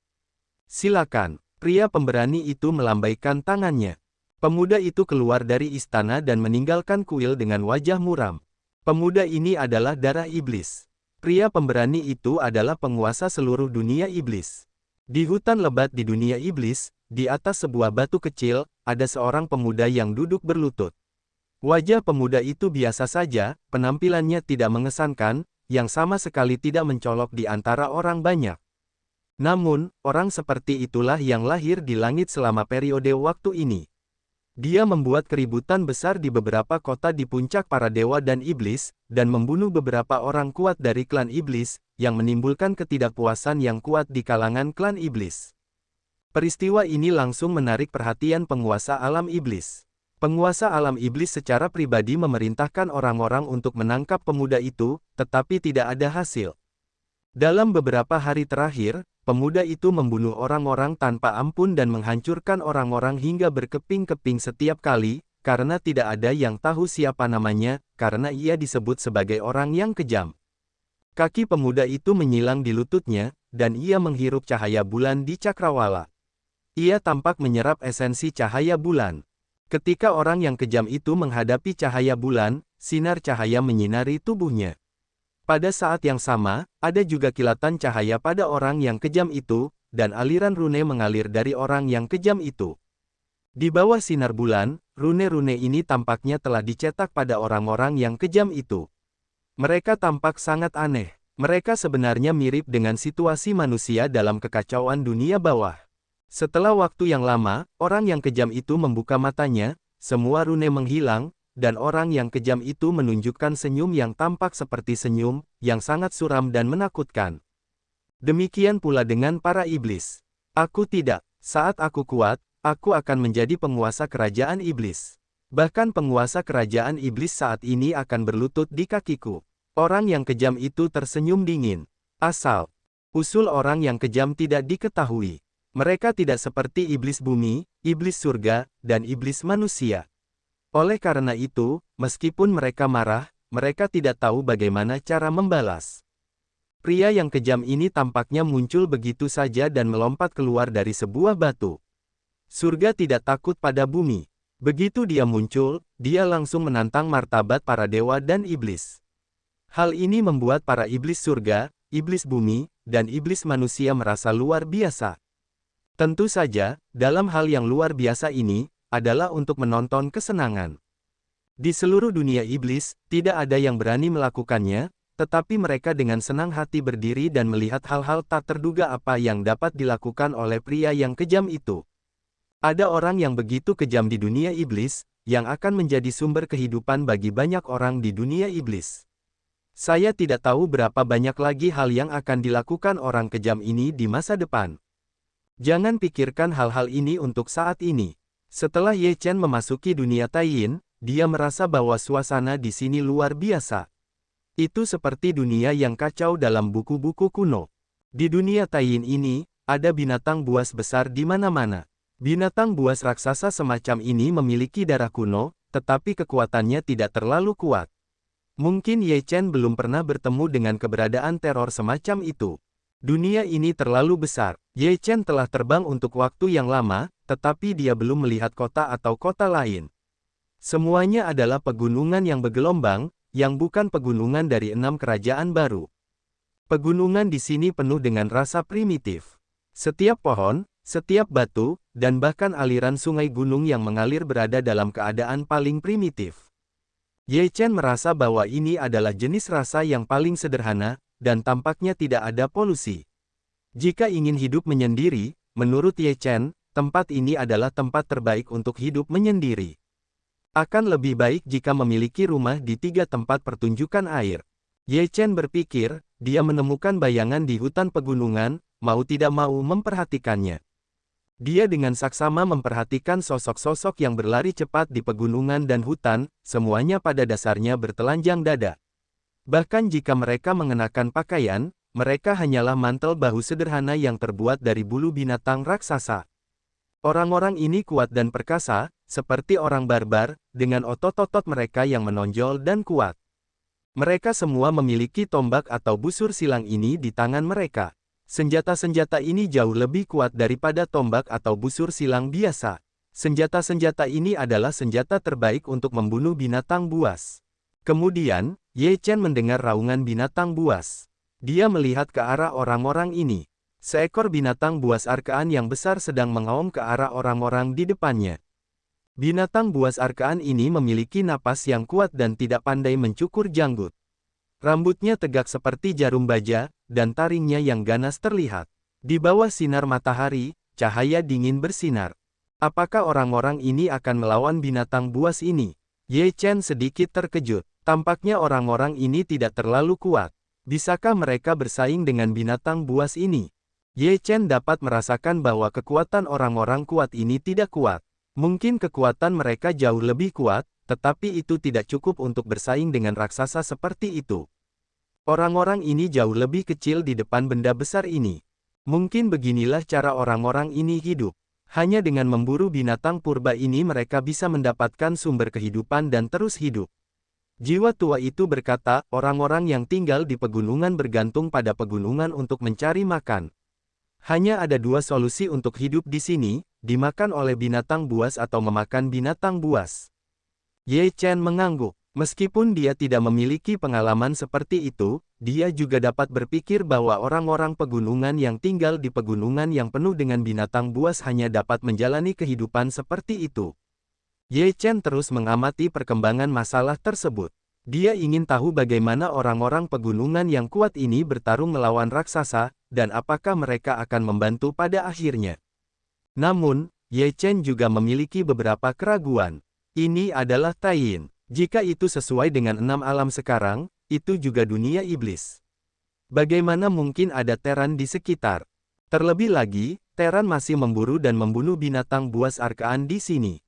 Silakan, pria pemberani itu melambaikan tangannya. Pemuda itu keluar dari istana dan meninggalkan kuil dengan wajah muram. Pemuda ini adalah darah iblis. Pria pemberani itu adalah penguasa seluruh dunia iblis. Di hutan lebat di dunia iblis, di atas sebuah batu kecil, ada seorang pemuda yang duduk berlutut. Wajah pemuda itu biasa saja, penampilannya tidak mengesankan, yang sama sekali tidak mencolok di antara orang banyak. Namun, orang seperti itulah yang lahir di langit selama periode waktu ini. Dia membuat keributan besar di beberapa kota di puncak para dewa dan iblis, dan membunuh beberapa orang kuat dari klan iblis, yang menimbulkan ketidakpuasan yang kuat di kalangan klan iblis. Peristiwa ini langsung menarik perhatian penguasa alam iblis. Penguasa alam iblis secara pribadi memerintahkan orang-orang untuk menangkap pemuda itu, tetapi tidak ada hasil. Dalam beberapa hari terakhir, pemuda itu membunuh orang-orang tanpa ampun dan menghancurkan orang-orang hingga berkeping-keping setiap kali, karena tidak ada yang tahu siapa namanya, karena ia disebut sebagai orang yang kejam. Kaki pemuda itu menyilang di lututnya, dan ia menghirup cahaya bulan di cakrawala. Ia tampak menyerap esensi cahaya bulan. Ketika orang yang kejam itu menghadapi cahaya bulan, sinar cahaya menyinari tubuhnya. Pada saat yang sama, ada juga kilatan cahaya pada orang yang kejam itu, dan aliran rune mengalir dari orang yang kejam itu. Di bawah sinar bulan, rune-rune ini tampaknya telah dicetak pada orang-orang yang kejam itu. Mereka tampak sangat aneh. Mereka sebenarnya mirip dengan situasi manusia dalam kekacauan dunia bawah. Setelah waktu yang lama, orang yang kejam itu membuka matanya, semua rune menghilang, dan orang yang kejam itu menunjukkan senyum yang tampak seperti senyum, yang sangat suram dan menakutkan. Demikian pula dengan para iblis. Aku tidak, saat aku kuat, aku akan menjadi penguasa kerajaan iblis. Bahkan penguasa kerajaan iblis saat ini akan berlutut di kakiku. Orang yang kejam itu tersenyum dingin. Asal usul orang yang kejam tidak diketahui. Mereka tidak seperti iblis bumi, iblis surga, dan iblis manusia. Oleh karena itu, meskipun mereka marah, mereka tidak tahu bagaimana cara membalas. Pria yang kejam ini tampaknya muncul begitu saja dan melompat keluar dari sebuah batu. Surga tidak takut pada bumi. Begitu dia muncul, dia langsung menantang martabat para dewa dan iblis. Hal ini membuat para iblis surga, iblis bumi, dan iblis manusia merasa luar biasa. Tentu saja, dalam hal yang luar biasa ini, adalah untuk menonton kesenangan. Di seluruh dunia iblis, tidak ada yang berani melakukannya, tetapi mereka dengan senang hati berdiri dan melihat hal-hal tak terduga apa yang dapat dilakukan oleh pria yang kejam itu. Ada orang yang begitu kejam di dunia iblis, yang akan menjadi sumber kehidupan bagi banyak orang di dunia iblis. Saya tidak tahu berapa banyak lagi hal yang akan dilakukan orang kejam ini di masa depan. Jangan pikirkan hal-hal ini untuk saat ini. Setelah Ye Chen memasuki dunia Taiyin, dia merasa bahwa suasana di sini luar biasa. Itu seperti dunia yang kacau dalam buku-buku kuno. Di dunia Taiyin ini, ada binatang buas besar di mana-mana. Binatang buas raksasa semacam ini memiliki darah kuno, tetapi kekuatannya tidak terlalu kuat. Mungkin Ye Chen belum pernah bertemu dengan keberadaan teror semacam itu. Dunia ini terlalu besar. Ye Chen telah terbang untuk waktu yang lama, tetapi dia belum melihat kota atau kota lain. Semuanya adalah pegunungan yang bergelombang, yang bukan pegunungan dari 6 kerajaan baru. Pegunungan di sini penuh dengan rasa primitif. Setiap pohon, setiap batu, dan bahkan aliran sungai gunung yang mengalir berada dalam keadaan paling primitif. Ye Chen merasa bahwa ini adalah jenis rasa yang paling sederhana, dan tampaknya tidak ada polusi. Jika ingin hidup menyendiri, menurut Ye Chen, tempat ini adalah tempat terbaik untuk hidup menyendiri. Akan lebih baik jika memiliki rumah di 3 tempat pertunjukan air. Ye Chen berpikir, dia menemukan bayangan di hutan pegunungan, mau tidak mau memperhatikannya. Dia dengan saksama memperhatikan sosok-sosok yang berlari cepat di pegunungan dan hutan, semuanya pada dasarnya bertelanjang dada. Bahkan jika mereka mengenakan pakaian, mereka hanyalah mantel bahu sederhana yang terbuat dari bulu binatang raksasa. Orang-orang ini kuat dan perkasa, seperti orang barbar, dengan otot-otot mereka yang menonjol dan kuat. Mereka semua memiliki tombak atau busur silang ini di tangan mereka. Senjata-senjata ini jauh lebih kuat daripada tombak atau busur silang biasa. Senjata-senjata ini adalah senjata terbaik untuk membunuh binatang buas. Kemudian, Ye Chen mendengar raungan binatang buas. Dia melihat ke arah orang-orang ini. Seekor binatang buas arkaan yang besar sedang mengaum ke arah orang-orang di depannya. Binatang buas arkaan ini memiliki napas yang kuat dan tidak pandai mencukur janggut. Rambutnya tegak seperti jarum baja, dan taringnya yang ganas terlihat. Di bawah sinar matahari, cahaya dingin bersinar. Apakah orang-orang ini akan melawan binatang buas ini? Ye Chen sedikit terkejut. Tampaknya orang-orang ini tidak terlalu kuat. Bisakah mereka bersaing dengan binatang buas ini? Ye Chen dapat merasakan bahwa kekuatan orang-orang kuat ini tidak kuat. Mungkin kekuatan mereka jauh lebih kuat, tetapi itu tidak cukup untuk bersaing dengan raksasa seperti itu. Orang-orang ini jauh lebih kecil di depan benda besar ini. Mungkin beginilah cara orang-orang ini hidup. Hanya dengan memburu binatang purba ini mereka bisa mendapatkan sumber kehidupan dan terus hidup. Jiwa tua itu berkata, orang-orang yang tinggal di pegunungan bergantung pada pegunungan untuk mencari makan. Hanya ada 2 solusi untuk hidup di sini, dimakan oleh binatang buas atau memakan binatang buas. Ye Chen mengangguk. Meskipun dia tidak memiliki pengalaman seperti itu, dia juga dapat berpikir bahwa orang-orang pegunungan yang tinggal di pegunungan yang penuh dengan binatang buas hanya dapat menjalani kehidupan seperti itu. Ye Chen terus mengamati perkembangan masalah tersebut. Dia ingin tahu bagaimana orang-orang pegunungan yang kuat ini bertarung melawan raksasa, dan apakah mereka akan membantu pada akhirnya. Namun, Ye Chen juga memiliki beberapa keraguan. Ini adalah Taiyin. Jika itu sesuai dengan 6 alam sekarang, itu juga dunia iblis. Bagaimana mungkin ada Teran di sekitar? Terlebih lagi, Teran masih memburu dan membunuh binatang buas arkaan di sini.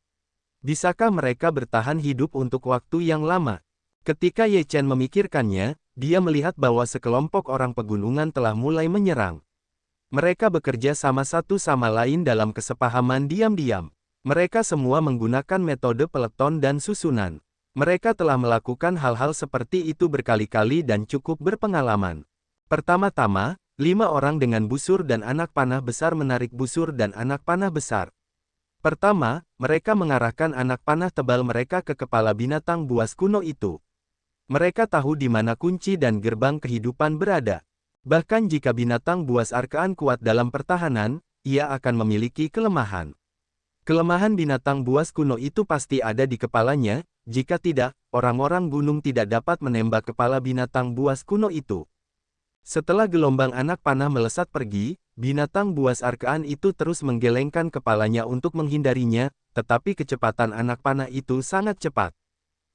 Bisakah mereka bertahan hidup untuk waktu yang lama? Ketika Ye Chen memikirkannya, dia melihat bahwa sekelompok orang pegunungan telah mulai menyerang. Mereka bekerja sama satu sama lain dalam kesepahaman diam-diam. Mereka semua menggunakan metode peleton dan susunan. Mereka telah melakukan hal-hal seperti itu berkali-kali dan cukup berpengalaman. Pertama-tama, 5 orang dengan busur dan anak panah besar menarik busur dan anak panah besar. Pertama, mereka mengarahkan anak panah tebal mereka ke kepala binatang buas kuno itu. Mereka tahu di mana kunci dan gerbang kehidupan berada. Bahkan jika binatang buas Arkean kuat dalam pertahanan, ia akan memiliki kelemahan. Kelemahan binatang buas kuno itu pasti ada di kepalanya, jika tidak, orang-orang gunung tidak dapat menembak kepala binatang buas kuno itu. Setelah gelombang anak panah melesat pergi, binatang buas Arkean itu terus menggelengkan kepalanya untuk menghindarinya, tetapi kecepatan anak panah itu sangat cepat.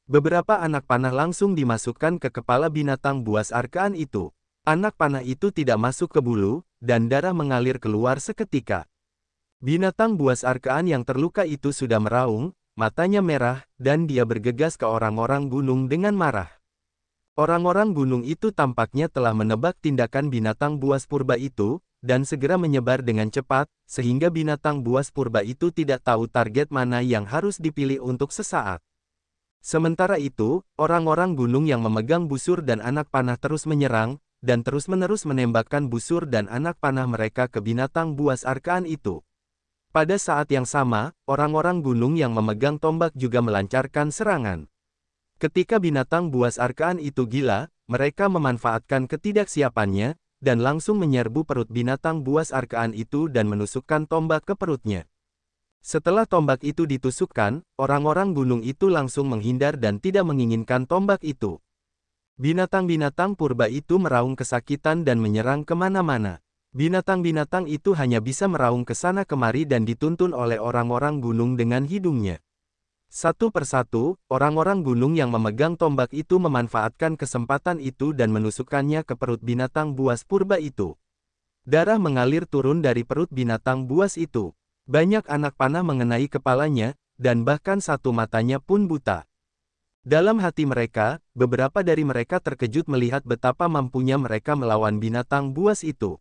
Beberapa anak panah langsung dimasukkan ke kepala binatang buas Arkean itu. Anak panah itu tidak masuk ke bulu, dan darah mengalir keluar seketika. Binatang buas Arkean yang terluka itu sudah meraung, matanya merah, dan dia bergegas ke orang-orang gunung dengan marah. Orang-orang gunung itu tampaknya telah menebak tindakan binatang buas purba itu, dan segera menyebar dengan cepat, sehingga binatang buas purba itu tidak tahu target mana yang harus dipilih untuk sesaat. Sementara itu, orang-orang gunung yang memegang busur dan anak panah terus menyerang, dan terus-menerus menembakkan busur dan anak panah mereka ke binatang buas Arkean itu. Pada saat yang sama, orang-orang gunung yang memegang tombak juga melancarkan serangan. Ketika binatang buas Arkean itu gila, mereka memanfaatkan ketidaksiapannya, dan langsung menyerbu perut binatang buas Arkean itu dan menusukkan tombak ke perutnya. Setelah tombak itu ditusukkan, orang-orang gunung itu langsung menghindar dan tidak menginginkan tombak itu. Binatang-binatang purba itu meraung kesakitan dan menyerang kemana-mana. Binatang-binatang itu hanya bisa meraung ke sana kemari dan dituntun oleh orang-orang gunung dengan hidungnya. Satu persatu, orang-orang gunung yang memegang tombak itu memanfaatkan kesempatan itu dan menusukkannya ke perut binatang buas purba itu. Darah mengalir turun dari perut binatang buas itu. Banyak anak panah mengenai kepalanya, dan bahkan satu matanya pun buta. Dalam hati mereka, beberapa dari mereka terkejut melihat betapa mampunya mereka melawan binatang buas itu.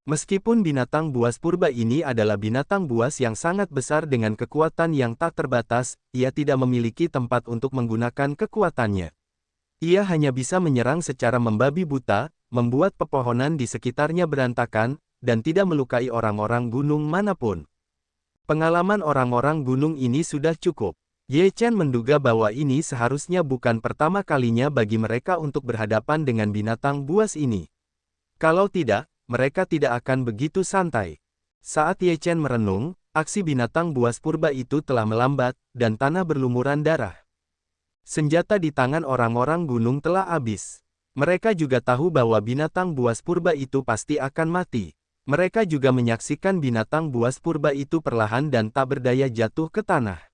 Meskipun binatang buas purba ini adalah binatang buas yang sangat besar dengan kekuatan yang tak terbatas, ia tidak memiliki tempat untuk menggunakan kekuatannya. Ia hanya bisa menyerang secara membabi buta, membuat pepohonan di sekitarnya berantakan, dan tidak melukai orang-orang gunung manapun. Pengalaman orang-orang gunung ini sudah cukup. Ye Chen menduga bahwa ini seharusnya bukan pertama kalinya bagi mereka untuk berhadapan dengan binatang buas ini. Kalau tidak, mereka tidak akan begitu santai. Saat Ye Chen merenung, aksi binatang buas purba itu telah melambat, dan tanah berlumuran darah. Senjata di tangan orang-orang gunung telah habis. Mereka juga tahu bahwa binatang buas purba itu pasti akan mati. Mereka juga menyaksikan binatang buas purba itu perlahan dan tak berdaya jatuh ke tanah.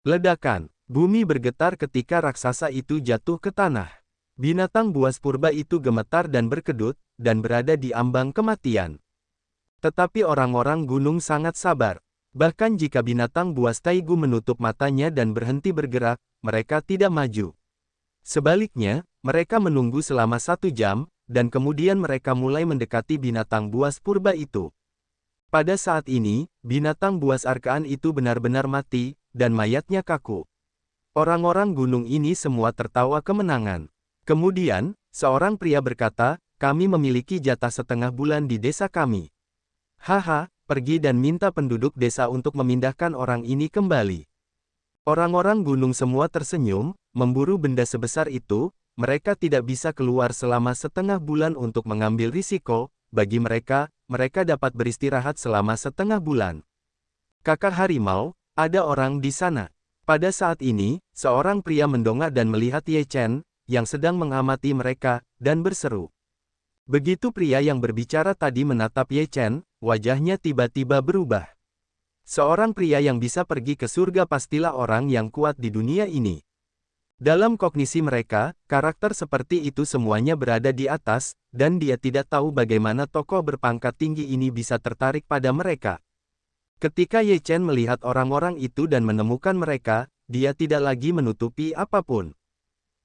Ledakan, bumi bergetar ketika raksasa itu jatuh ke tanah. Binatang buas purba itu gemetar dan berkedut, dan berada di ambang kematian. Tetapi orang-orang gunung sangat sabar. Bahkan jika binatang buas taigu menutup matanya dan berhenti bergerak, mereka tidak maju. Sebaliknya, mereka menunggu selama 1 jam, dan kemudian mereka mulai mendekati binatang buas purba itu. Pada saat ini, binatang buas Arkean itu benar-benar mati, dan mayatnya kaku. Orang-orang gunung ini semua tertawa kemenangan. Kemudian, seorang pria berkata, "Kami memiliki jatah setengah bulan di desa kami. Haha, pergi dan minta penduduk desa untuk memindahkan orang ini kembali." Orang-orang gunung semua tersenyum, memburu benda sebesar itu, mereka tidak bisa keluar selama setengah bulan untuk mengambil risiko, bagi mereka, mereka dapat beristirahat selama setengah bulan. Kakak harimau, ada orang di sana. Pada saat ini, seorang pria mendongak dan melihat Ye Chen, yang sedang mengamati mereka, dan berseru. Begitu pria yang berbicara tadi menatap Ye Chen, wajahnya tiba-tiba berubah. Seorang pria yang bisa pergi ke surga pastilah orang yang kuat di dunia ini. Dalam kognisi mereka, karakter seperti itu semuanya berada di atas, dan dia tidak tahu bagaimana tokoh berpangkat tinggi ini bisa tertarik pada mereka. Ketika Ye Chen melihat orang-orang itu dan menemukan mereka, dia tidak lagi menutupi apapun.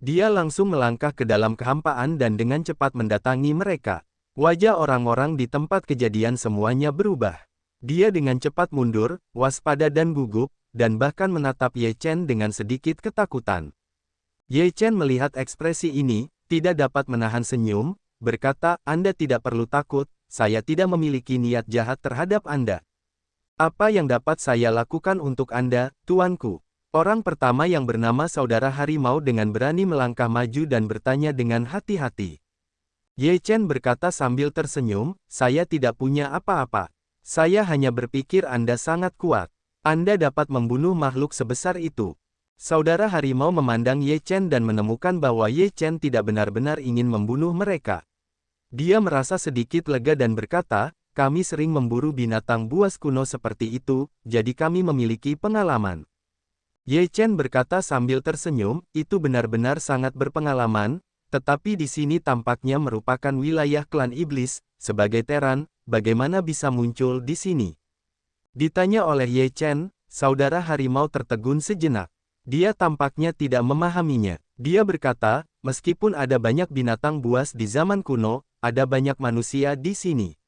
Dia langsung melangkah ke dalam kehampaan dan dengan cepat mendatangi mereka. Wajah orang-orang di tempat kejadian semuanya berubah. Dia dengan cepat mundur, waspada dan gugup, dan bahkan menatap Ye Chen dengan sedikit ketakutan. Ye Chen melihat ekspresi ini, tidak dapat menahan senyum, berkata, "Anda tidak perlu takut, saya tidak memiliki niat jahat terhadap Anda." Apa yang dapat saya lakukan untuk Anda, tuanku? Orang pertama yang bernama Saudara Harimau dengan berani melangkah maju dan bertanya dengan hati-hati. Ye Chen berkata sambil tersenyum, saya tidak punya apa-apa. Saya hanya berpikir Anda sangat kuat. Anda dapat membunuh makhluk sebesar itu. Saudara Harimau memandang Ye Chen dan menemukan bahwa Ye Chen tidak benar-benar ingin membunuh mereka. Dia merasa sedikit lega dan berkata, kami sering memburu binatang buas kuno seperti itu, jadi kami memiliki pengalaman. Ye Chen berkata sambil tersenyum, itu benar-benar sangat berpengalaman, tetapi di sini tampaknya merupakan wilayah klan iblis, sebagai Teran, bagaimana bisa muncul di sini? Ditanya oleh Ye Chen, Saudara Harimau tertegun sejenak. Dia tampaknya tidak memahaminya. Dia berkata, meskipun ada banyak binatang buas di zaman kuno, ada banyak manusia di sini.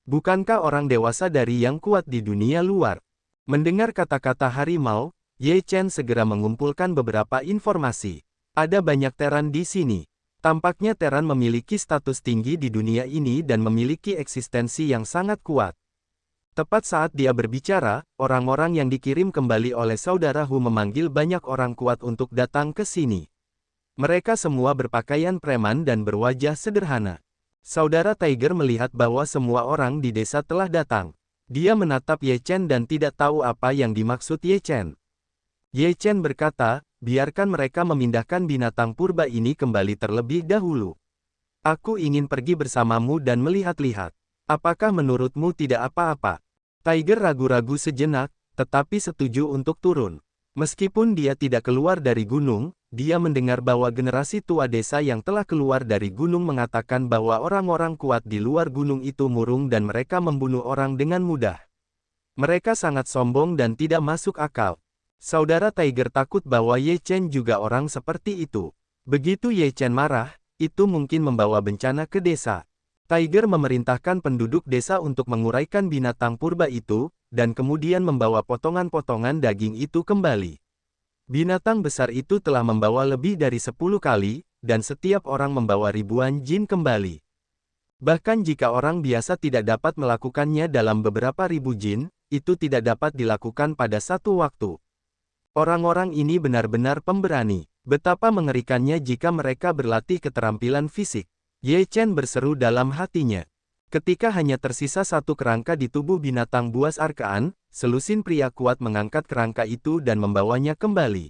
Bukankah orang dewasa dari yang kuat di dunia luar? Mendengar kata-kata harimau, Ye Chen segera mengumpulkan beberapa informasi. Ada banyak Teran di sini. Tampaknya Teran memiliki status tinggi di dunia ini dan memiliki eksistensi yang sangat kuat. Tepat saat dia berbicara, orang-orang yang dikirim kembali oleh Saudara Hu memanggil banyak orang kuat untuk datang ke sini. Mereka semua berpakaian preman dan berwajah sederhana. Saudara Tiger melihat bahwa semua orang di desa telah datang. Dia menatap Ye Chen dan tidak tahu apa yang dimaksud Ye Chen. Ye Chen berkata, biarkan mereka memindahkan binatang purba ini kembali terlebih dahulu. Aku ingin pergi bersamamu dan melihat-lihat. Apakah menurutmu tidak apa-apa? Tiger ragu-ragu sejenak, tetapi setuju untuk turun. Meskipun dia tidak keluar dari gunung, dia mendengar bahwa generasi tua desa yang telah keluar dari gunung mengatakan bahwa orang-orang kuat di luar gunung itu murung dan mereka membunuh orang dengan mudah. Mereka sangat sombong dan tidak masuk akal. Saudara Tiger takut bahwa Ye Chen juga orang seperti itu. Begitu Ye Chen marah, itu mungkin membawa bencana ke desa. Tiger memerintahkan penduduk desa untuk menguraikan binatang purba itu, dan kemudian membawa potongan-potongan daging itu kembali. Binatang besar itu telah membawa lebih dari 10 kali, dan setiap orang membawa ribuan jin kembali. Bahkan jika orang biasa tidak dapat melakukannya dalam beberapa ribu jin, itu tidak dapat dilakukan pada satu waktu. Orang-orang ini benar-benar pemberani. Betapa mengerikannya jika mereka berlatih keterampilan fisik. Ye Chen berseru dalam hatinya. Ketika hanya tersisa satu kerangka di tubuh binatang buas arkaan, selusin pria kuat mengangkat kerangka itu dan membawanya kembali.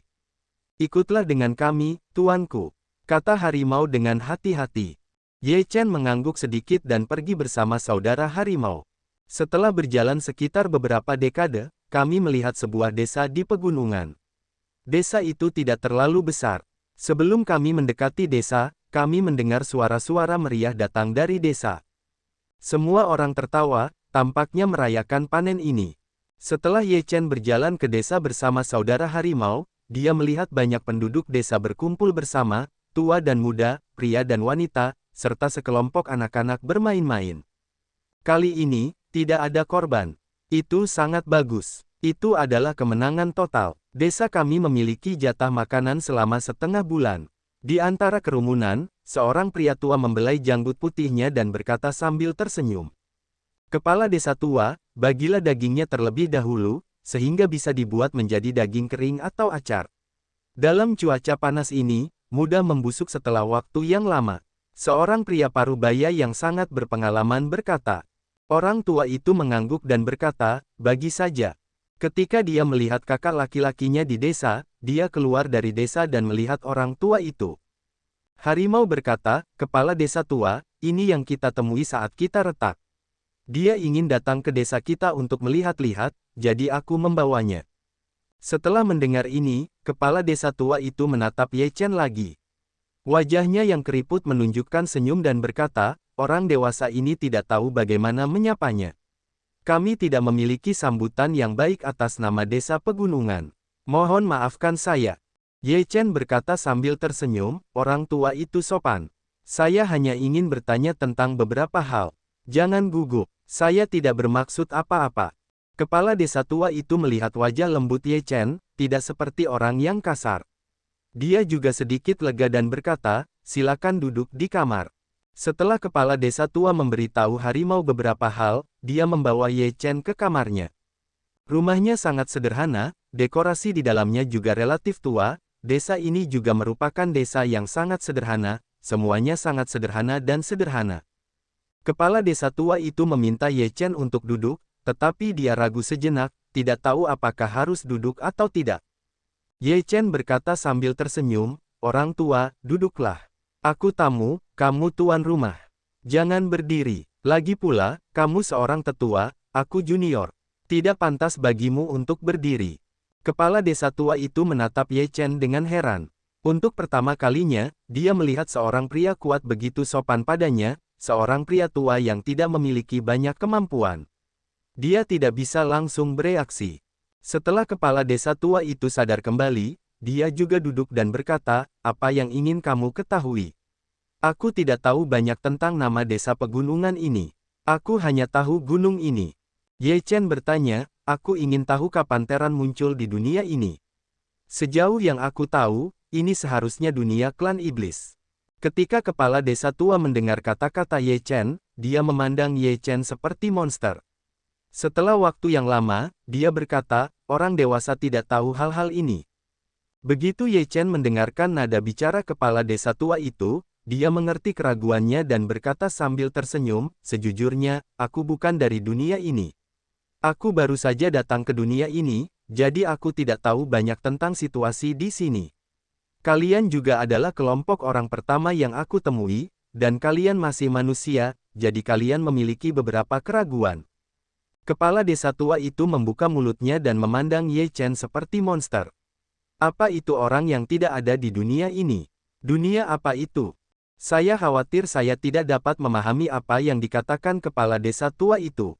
Ikutlah dengan kami, tuanku, kata harimau dengan hati-hati. Ye Chen mengangguk sedikit dan pergi bersama saudara harimau. Setelah berjalan sekitar beberapa dekade, kami melihat sebuah desa di pegunungan. Desa itu tidak terlalu besar. Sebelum kami mendekati desa, kami mendengar suara-suara meriah datang dari desa. Semua orang tertawa, tampaknya merayakan panen ini. Setelah Ye Chen berjalan ke desa bersama saudara harimau, dia melihat banyak penduduk desa berkumpul bersama, tua dan muda, pria dan wanita, serta sekelompok anak-anak bermain-main. Kali ini, tidak ada korban. Itu sangat bagus. Itu adalah kemenangan total. Desa kami memiliki jatah makanan selama setengah bulan. Di antara kerumunan, seorang pria tua membelai janggut putihnya dan berkata sambil tersenyum. Kepala desa tua, bagilah dagingnya terlebih dahulu, sehingga bisa dibuat menjadi daging kering atau acar. Dalam cuaca panas ini, mudah membusuk setelah waktu yang lama. Seorang pria parubaya yang sangat berpengalaman berkata. Orang tua itu mengangguk dan berkata, bagi saja. Ketika dia melihat kakak laki-lakinya di desa, dia keluar dari desa dan melihat orang tua itu. Harimau berkata, kepala desa tua, ini yang kita temui saat kita retak. Dia ingin datang ke desa kita untuk melihat-lihat, jadi aku membawanya. Setelah mendengar ini, kepala desa tua itu menatap Ye Chen lagi. Wajahnya yang keriput menunjukkan senyum dan berkata, orang dewasa ini tidak tahu bagaimana menyapanya. Kami tidak memiliki sambutan yang baik atas nama desa pegunungan. Mohon maafkan saya. Ye Chen berkata sambil tersenyum, orang tua itu sopan. Saya hanya ingin bertanya tentang beberapa hal. Jangan gugup, saya tidak bermaksud apa-apa. Kepala desa tua itu melihat wajah lembut Ye Chen, tidak seperti orang yang kasar. Dia juga sedikit lega dan berkata, silakan duduk di kamar. Setelah kepala desa tua memberitahu harimau beberapa hal, dia membawa Ye Chen ke kamarnya. Rumahnya sangat sederhana, dekorasi di dalamnya juga relatif tua. Desa ini juga merupakan desa yang sangat sederhana, semuanya sangat sederhana dan sederhana. Kepala desa tua itu meminta Ye Chen untuk duduk, tetapi dia ragu sejenak, tidak tahu apakah harus duduk atau tidak. Ye Chen berkata sambil tersenyum, "Orang tua, duduklah. Aku tamu, kamu tuan rumah. Jangan berdiri. Lagi pula, kamu seorang tetua, aku junior. Tidak pantas bagimu untuk berdiri." Kepala desa tua itu menatap Ye Chen dengan heran. Untuk pertama kalinya, dia melihat seorang pria kuat begitu sopan padanya, seorang pria tua yang tidak memiliki banyak kemampuan. Dia tidak bisa langsung bereaksi. Setelah kepala desa tua itu sadar kembali, dia juga duduk dan berkata, "Apa yang ingin kamu ketahui? Aku tidak tahu banyak tentang nama desa pegunungan ini. Aku hanya tahu gunung ini." Ye Chen bertanya, "Aku ingin tahu kapan Teran muncul di dunia ini. Sejauh yang aku tahu, ini seharusnya dunia klan iblis." Ketika kepala desa tua mendengar kata-kata Ye Chen, dia memandang Ye Chen seperti monster. Setelah waktu yang lama, dia berkata, "Orang dewasa tidak tahu hal-hal ini." Begitu Ye Chen mendengarkan nada bicara kepala desa tua itu, dia mengerti keraguannya dan berkata sambil tersenyum, "Sejujurnya, aku bukan dari dunia ini. Aku baru saja datang ke dunia ini, jadi aku tidak tahu banyak tentang situasi di sini. Kalian juga adalah kelompok orang pertama yang aku temui, dan kalian masih manusia, jadi kalian memiliki beberapa keraguan." Kepala desa tua itu membuka mulutnya dan memandang Ye Chen seperti monster. Apa itu orang yang tidak ada di dunia ini? Dunia apa itu? Saya khawatir saya tidak dapat memahami apa yang dikatakan kepala desa tua itu.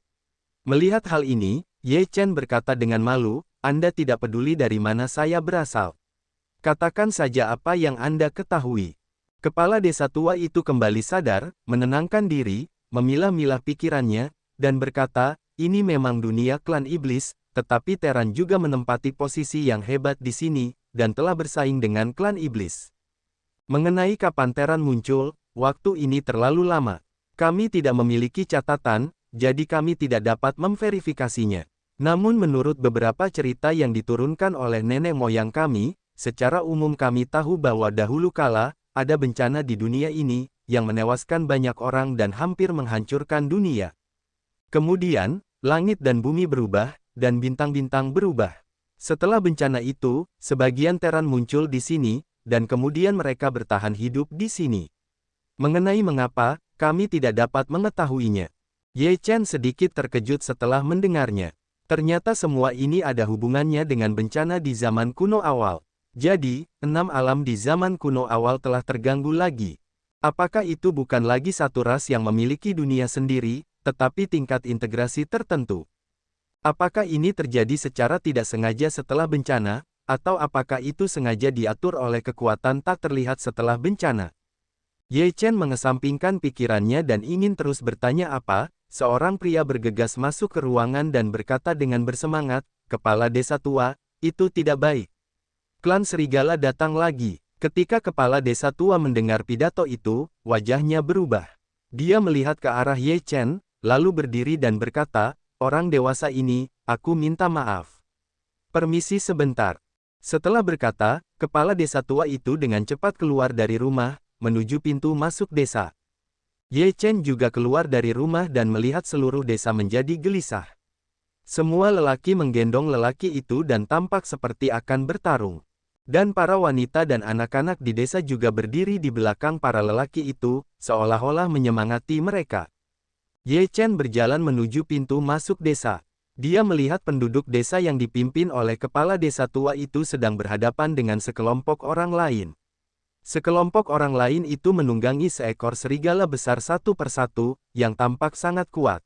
Melihat hal ini, Ye Chen berkata dengan malu, "Anda tidak peduli dari mana saya berasal. Katakan saja apa yang Anda ketahui." Kepala desa tua itu kembali sadar, menenangkan diri, memilah-milah pikirannya, dan berkata, "Ini memang dunia klan iblis, tetapi Teran juga menempati posisi yang hebat di sini, dan telah bersaing dengan klan iblis. Mengenai kapan Teran muncul, waktu ini terlalu lama. Kami tidak memiliki catatan, jadi kami tidak dapat memverifikasinya. Namun menurut beberapa cerita yang diturunkan oleh nenek moyang kami, secara umum kami tahu bahwa dahulu kala, ada bencana di dunia ini, yang menewaskan banyak orang dan hampir menghancurkan dunia. Kemudian, langit dan bumi berubah, dan bintang-bintang berubah. Setelah bencana itu, sebagian Teran muncul di sini, dan kemudian mereka bertahan hidup di sini. Mengenai mengapa, kami tidak dapat mengetahuinya." Ye Chen sedikit terkejut setelah mendengarnya. Ternyata semua ini ada hubungannya dengan bencana di zaman kuno awal. Jadi, 6 alam di zaman kuno awal telah terganggu lagi. Apakah itu bukan lagi satu ras yang memiliki dunia sendiri, tetapi tingkat integrasi tertentu? Apakah ini terjadi secara tidak sengaja setelah bencana, atau apakah itu sengaja diatur oleh kekuatan tak terlihat setelah bencana? Ye Chen mengesampingkan pikirannya dan ingin terus bertanya apa. Seorang pria bergegas masuk ke ruangan dan berkata dengan bersemangat, "Kepala desa tua, itu tidak baik. Klan serigala datang lagi." Ketika kepala desa tua mendengar pidato itu, wajahnya berubah. Dia melihat ke arah Ye Chen, lalu berdiri dan berkata, "Orang dewasa ini, aku minta maaf. Permisi sebentar." Setelah berkata, kepala desa tua itu dengan cepat keluar dari rumah, menuju pintu masuk desa. Ye Chen juga keluar dari rumah dan melihat seluruh desa menjadi gelisah. Semua lelaki menggendong lelaki itu dan tampak seperti akan bertarung. Dan para wanita dan anak-anak di desa juga berdiri di belakang para lelaki itu, seolah-olah menyemangati mereka. Ye Chen berjalan menuju pintu masuk desa. Dia melihat penduduk desa yang dipimpin oleh kepala desa tua itu sedang berhadapan dengan sekelompok orang lain. Sekelompok orang lain itu menunggangi seekor serigala besar satu persatu, yang tampak sangat kuat.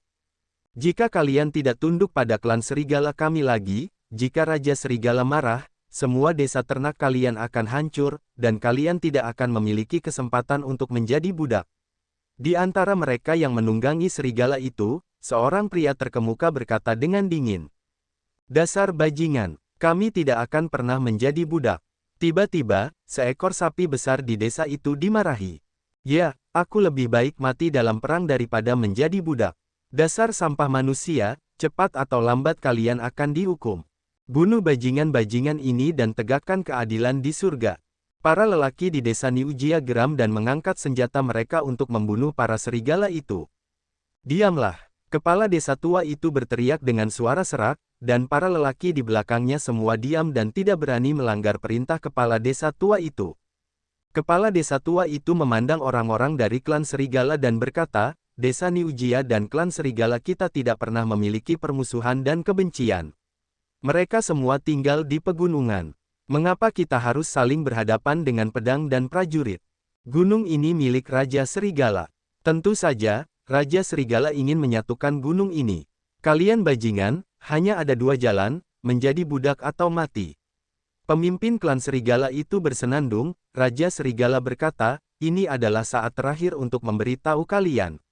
"Jika kalian tidak tunduk pada klan serigala kami lagi, jika Raja Serigala marah, semua desa ternak kalian akan hancur, dan kalian tidak akan memiliki kesempatan untuk menjadi budak." Di antara mereka yang menunggangi serigala itu, seorang pria terkemuka berkata dengan dingin, "Dasar bajingan, kami tidak akan pernah menjadi budak." Tiba-tiba, seekor sapi besar di desa itu dimarahi. "Ya, aku lebih baik mati dalam perang daripada menjadi budak. Dasar sampah manusia, Cepat atau lambat kalian akan dihukum. Bunuh bajingan-bajingan ini dan tegakkan keadilan di surga. Para lelaki di desa Niujia geram dan mengangkat senjata mereka untuk membunuh para serigala itu. Diamlah. Kepala desa tua itu berteriak dengan suara serak, dan para lelaki di belakangnya semua diam dan tidak berani melanggar perintah kepala desa tua itu. Kepala desa tua itu memandang orang-orang dari klan serigala dan berkata, "Desa Niujia dan klan serigala kita tidak pernah memiliki permusuhan dan kebencian. Mereka semua tinggal di pegunungan. Mengapa kita harus saling berhadapan dengan pedang dan prajurit? Gunung ini milik Raja Serigala. Tentu saja, Raja Serigala ingin menyatukan gunung ini. Kalian bajingan, hanya ada dua jalan, menjadi budak atau mati." Pemimpin klan serigala itu bersenandung. Raja Serigala berkata, "Ini adalah saat terakhir untuk memberitahu kalian.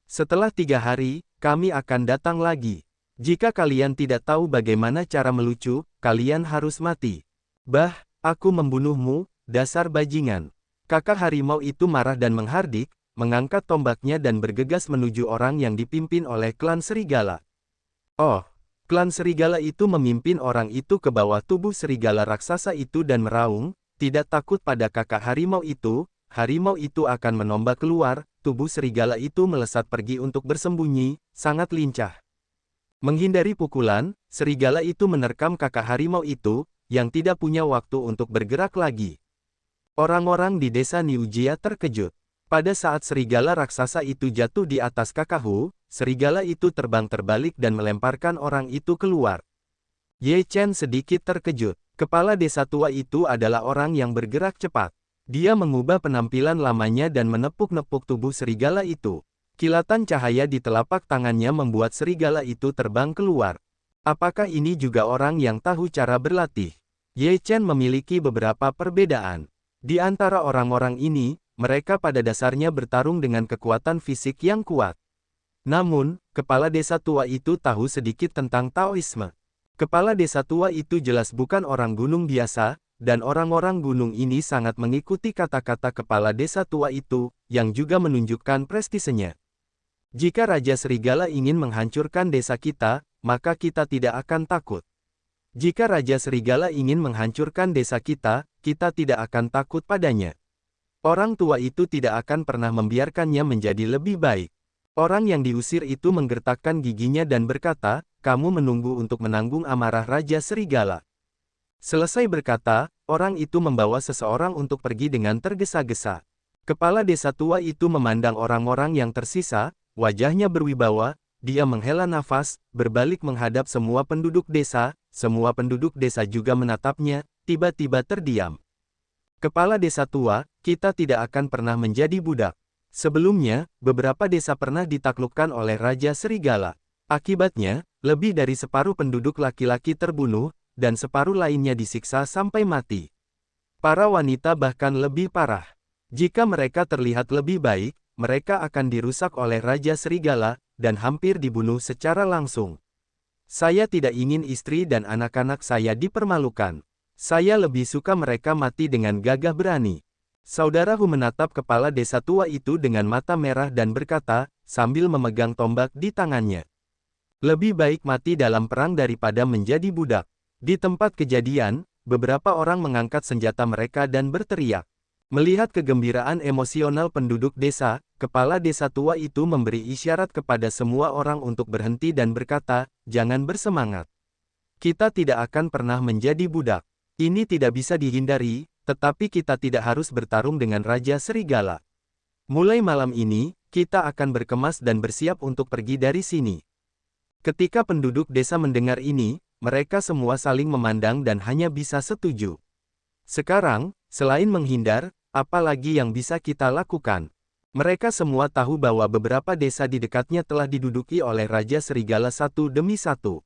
Setelah 3 hari, kami akan datang lagi. Jika kalian tidak tahu bagaimana cara melucu, kalian harus mati. Bah, aku membunuhmu, dasar bajingan." Kakak harimau itu marah dan menghardik, mengangkat tombaknya dan bergegas menuju orang yang dipimpin oleh klan serigala. Oh, klan serigala itu memimpin orang itu ke bawah tubuh serigala raksasa itu dan meraung, "Tidak takut pada kakak harimau itu akan menombak keluar." Tubuh serigala itu melesat pergi untuk bersembunyi, sangat lincah. Menghindari pukulan, serigala itu menerkam kakak harimau itu, yang tidak punya waktu untuk bergerak lagi. Orang-orang di desa Niujia terkejut. Pada saat serigala raksasa itu jatuh di atas kakak Hu, serigala itu terbang terbalik dan melemparkan orang itu keluar. Ye Chen sedikit terkejut. Kepala desa tua itu adalah orang yang bergerak cepat. Dia mengubah penampilan lamanya dan menepuk-nepuk tubuh serigala itu. Kilatan cahaya di telapak tangannya membuat serigala itu terbang keluar. Apakah ini juga orang yang tahu cara berlatih? Ye Chen memiliki beberapa perbedaan. Di antara orang-orang ini, mereka pada dasarnya bertarung dengan kekuatan fisik yang kuat. Namun, kepala desa tua itu tahu sedikit tentang Taoisme. Kepala desa tua itu jelas bukan orang gunung biasa, dan orang-orang gunung ini sangat mengikuti kata-kata kepala desa tua itu, yang juga menunjukkan prestisenya. Jika Raja Serigala ingin menghancurkan desa kita, maka kita tidak akan takut. Jika Raja Serigala ingin menghancurkan desa kita tidak akan takut padanya. Orang tua itu tidak akan pernah membiarkannya menjadi lebih baik. Orang yang diusir itu menggertakkan giginya dan berkata, "Kamu menunggu untuk menanggung amarah Raja Serigala." Selesai berkata, orang itu membawa seseorang untuk pergi dengan tergesa-gesa. Kepala desa tua itu memandang orang-orang yang tersisa, wajahnya berwibawa, dia menghela nafas, berbalik menghadap semua penduduk desa juga menatapnya, tiba-tiba terdiam. Kepala desa tua, kita tidak akan pernah menjadi budak. Sebelumnya, beberapa desa pernah ditaklukkan oleh Raja Serigala. Akibatnya, lebih dari separuh penduduk laki-laki terbunuh, dan separuh lainnya disiksa sampai mati. Para wanita bahkan lebih parah. Jika mereka terlihat lebih baik, mereka akan dirusak oleh Raja Serigala, dan hampir dibunuh secara langsung. Saya tidak ingin istri dan anak-anak saya dipermalukan. Saya lebih suka mereka mati dengan gagah berani. Saudara Hu menatap kepala desa tua itu dengan mata merah dan berkata, sambil memegang tombak di tangannya. Lebih baik mati dalam perang daripada menjadi budak. Di tempat kejadian, beberapa orang mengangkat senjata mereka dan berteriak. Melihat kegembiraan emosional penduduk desa, kepala desa tua itu memberi isyarat kepada semua orang untuk berhenti dan berkata, "Jangan bersemangat. Kita tidak akan pernah menjadi budak. Ini tidak bisa dihindari, tetapi kita tidak harus bertarung dengan Raja Serigala. Mulai malam ini, kita akan berkemas dan bersiap untuk pergi dari sini." Ketika penduduk desa mendengar ini, mereka semua saling memandang dan hanya bisa setuju. Sekarang, selain menghindar, apa lagi yang bisa kita lakukan? Mereka semua tahu bahwa beberapa desa di dekatnya telah diduduki oleh Raja Serigala satu demi satu.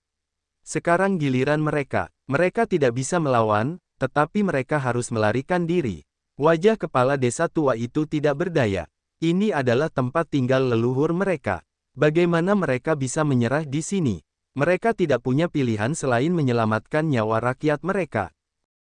Sekarang giliran mereka. Mereka tidak bisa melawan, tetapi mereka harus melarikan diri. Wajah kepala desa tua itu tidak berdaya. Ini adalah tempat tinggal leluhur mereka. Bagaimana mereka bisa menyerah di sini? Mereka tidak punya pilihan selain menyelamatkan nyawa rakyat mereka.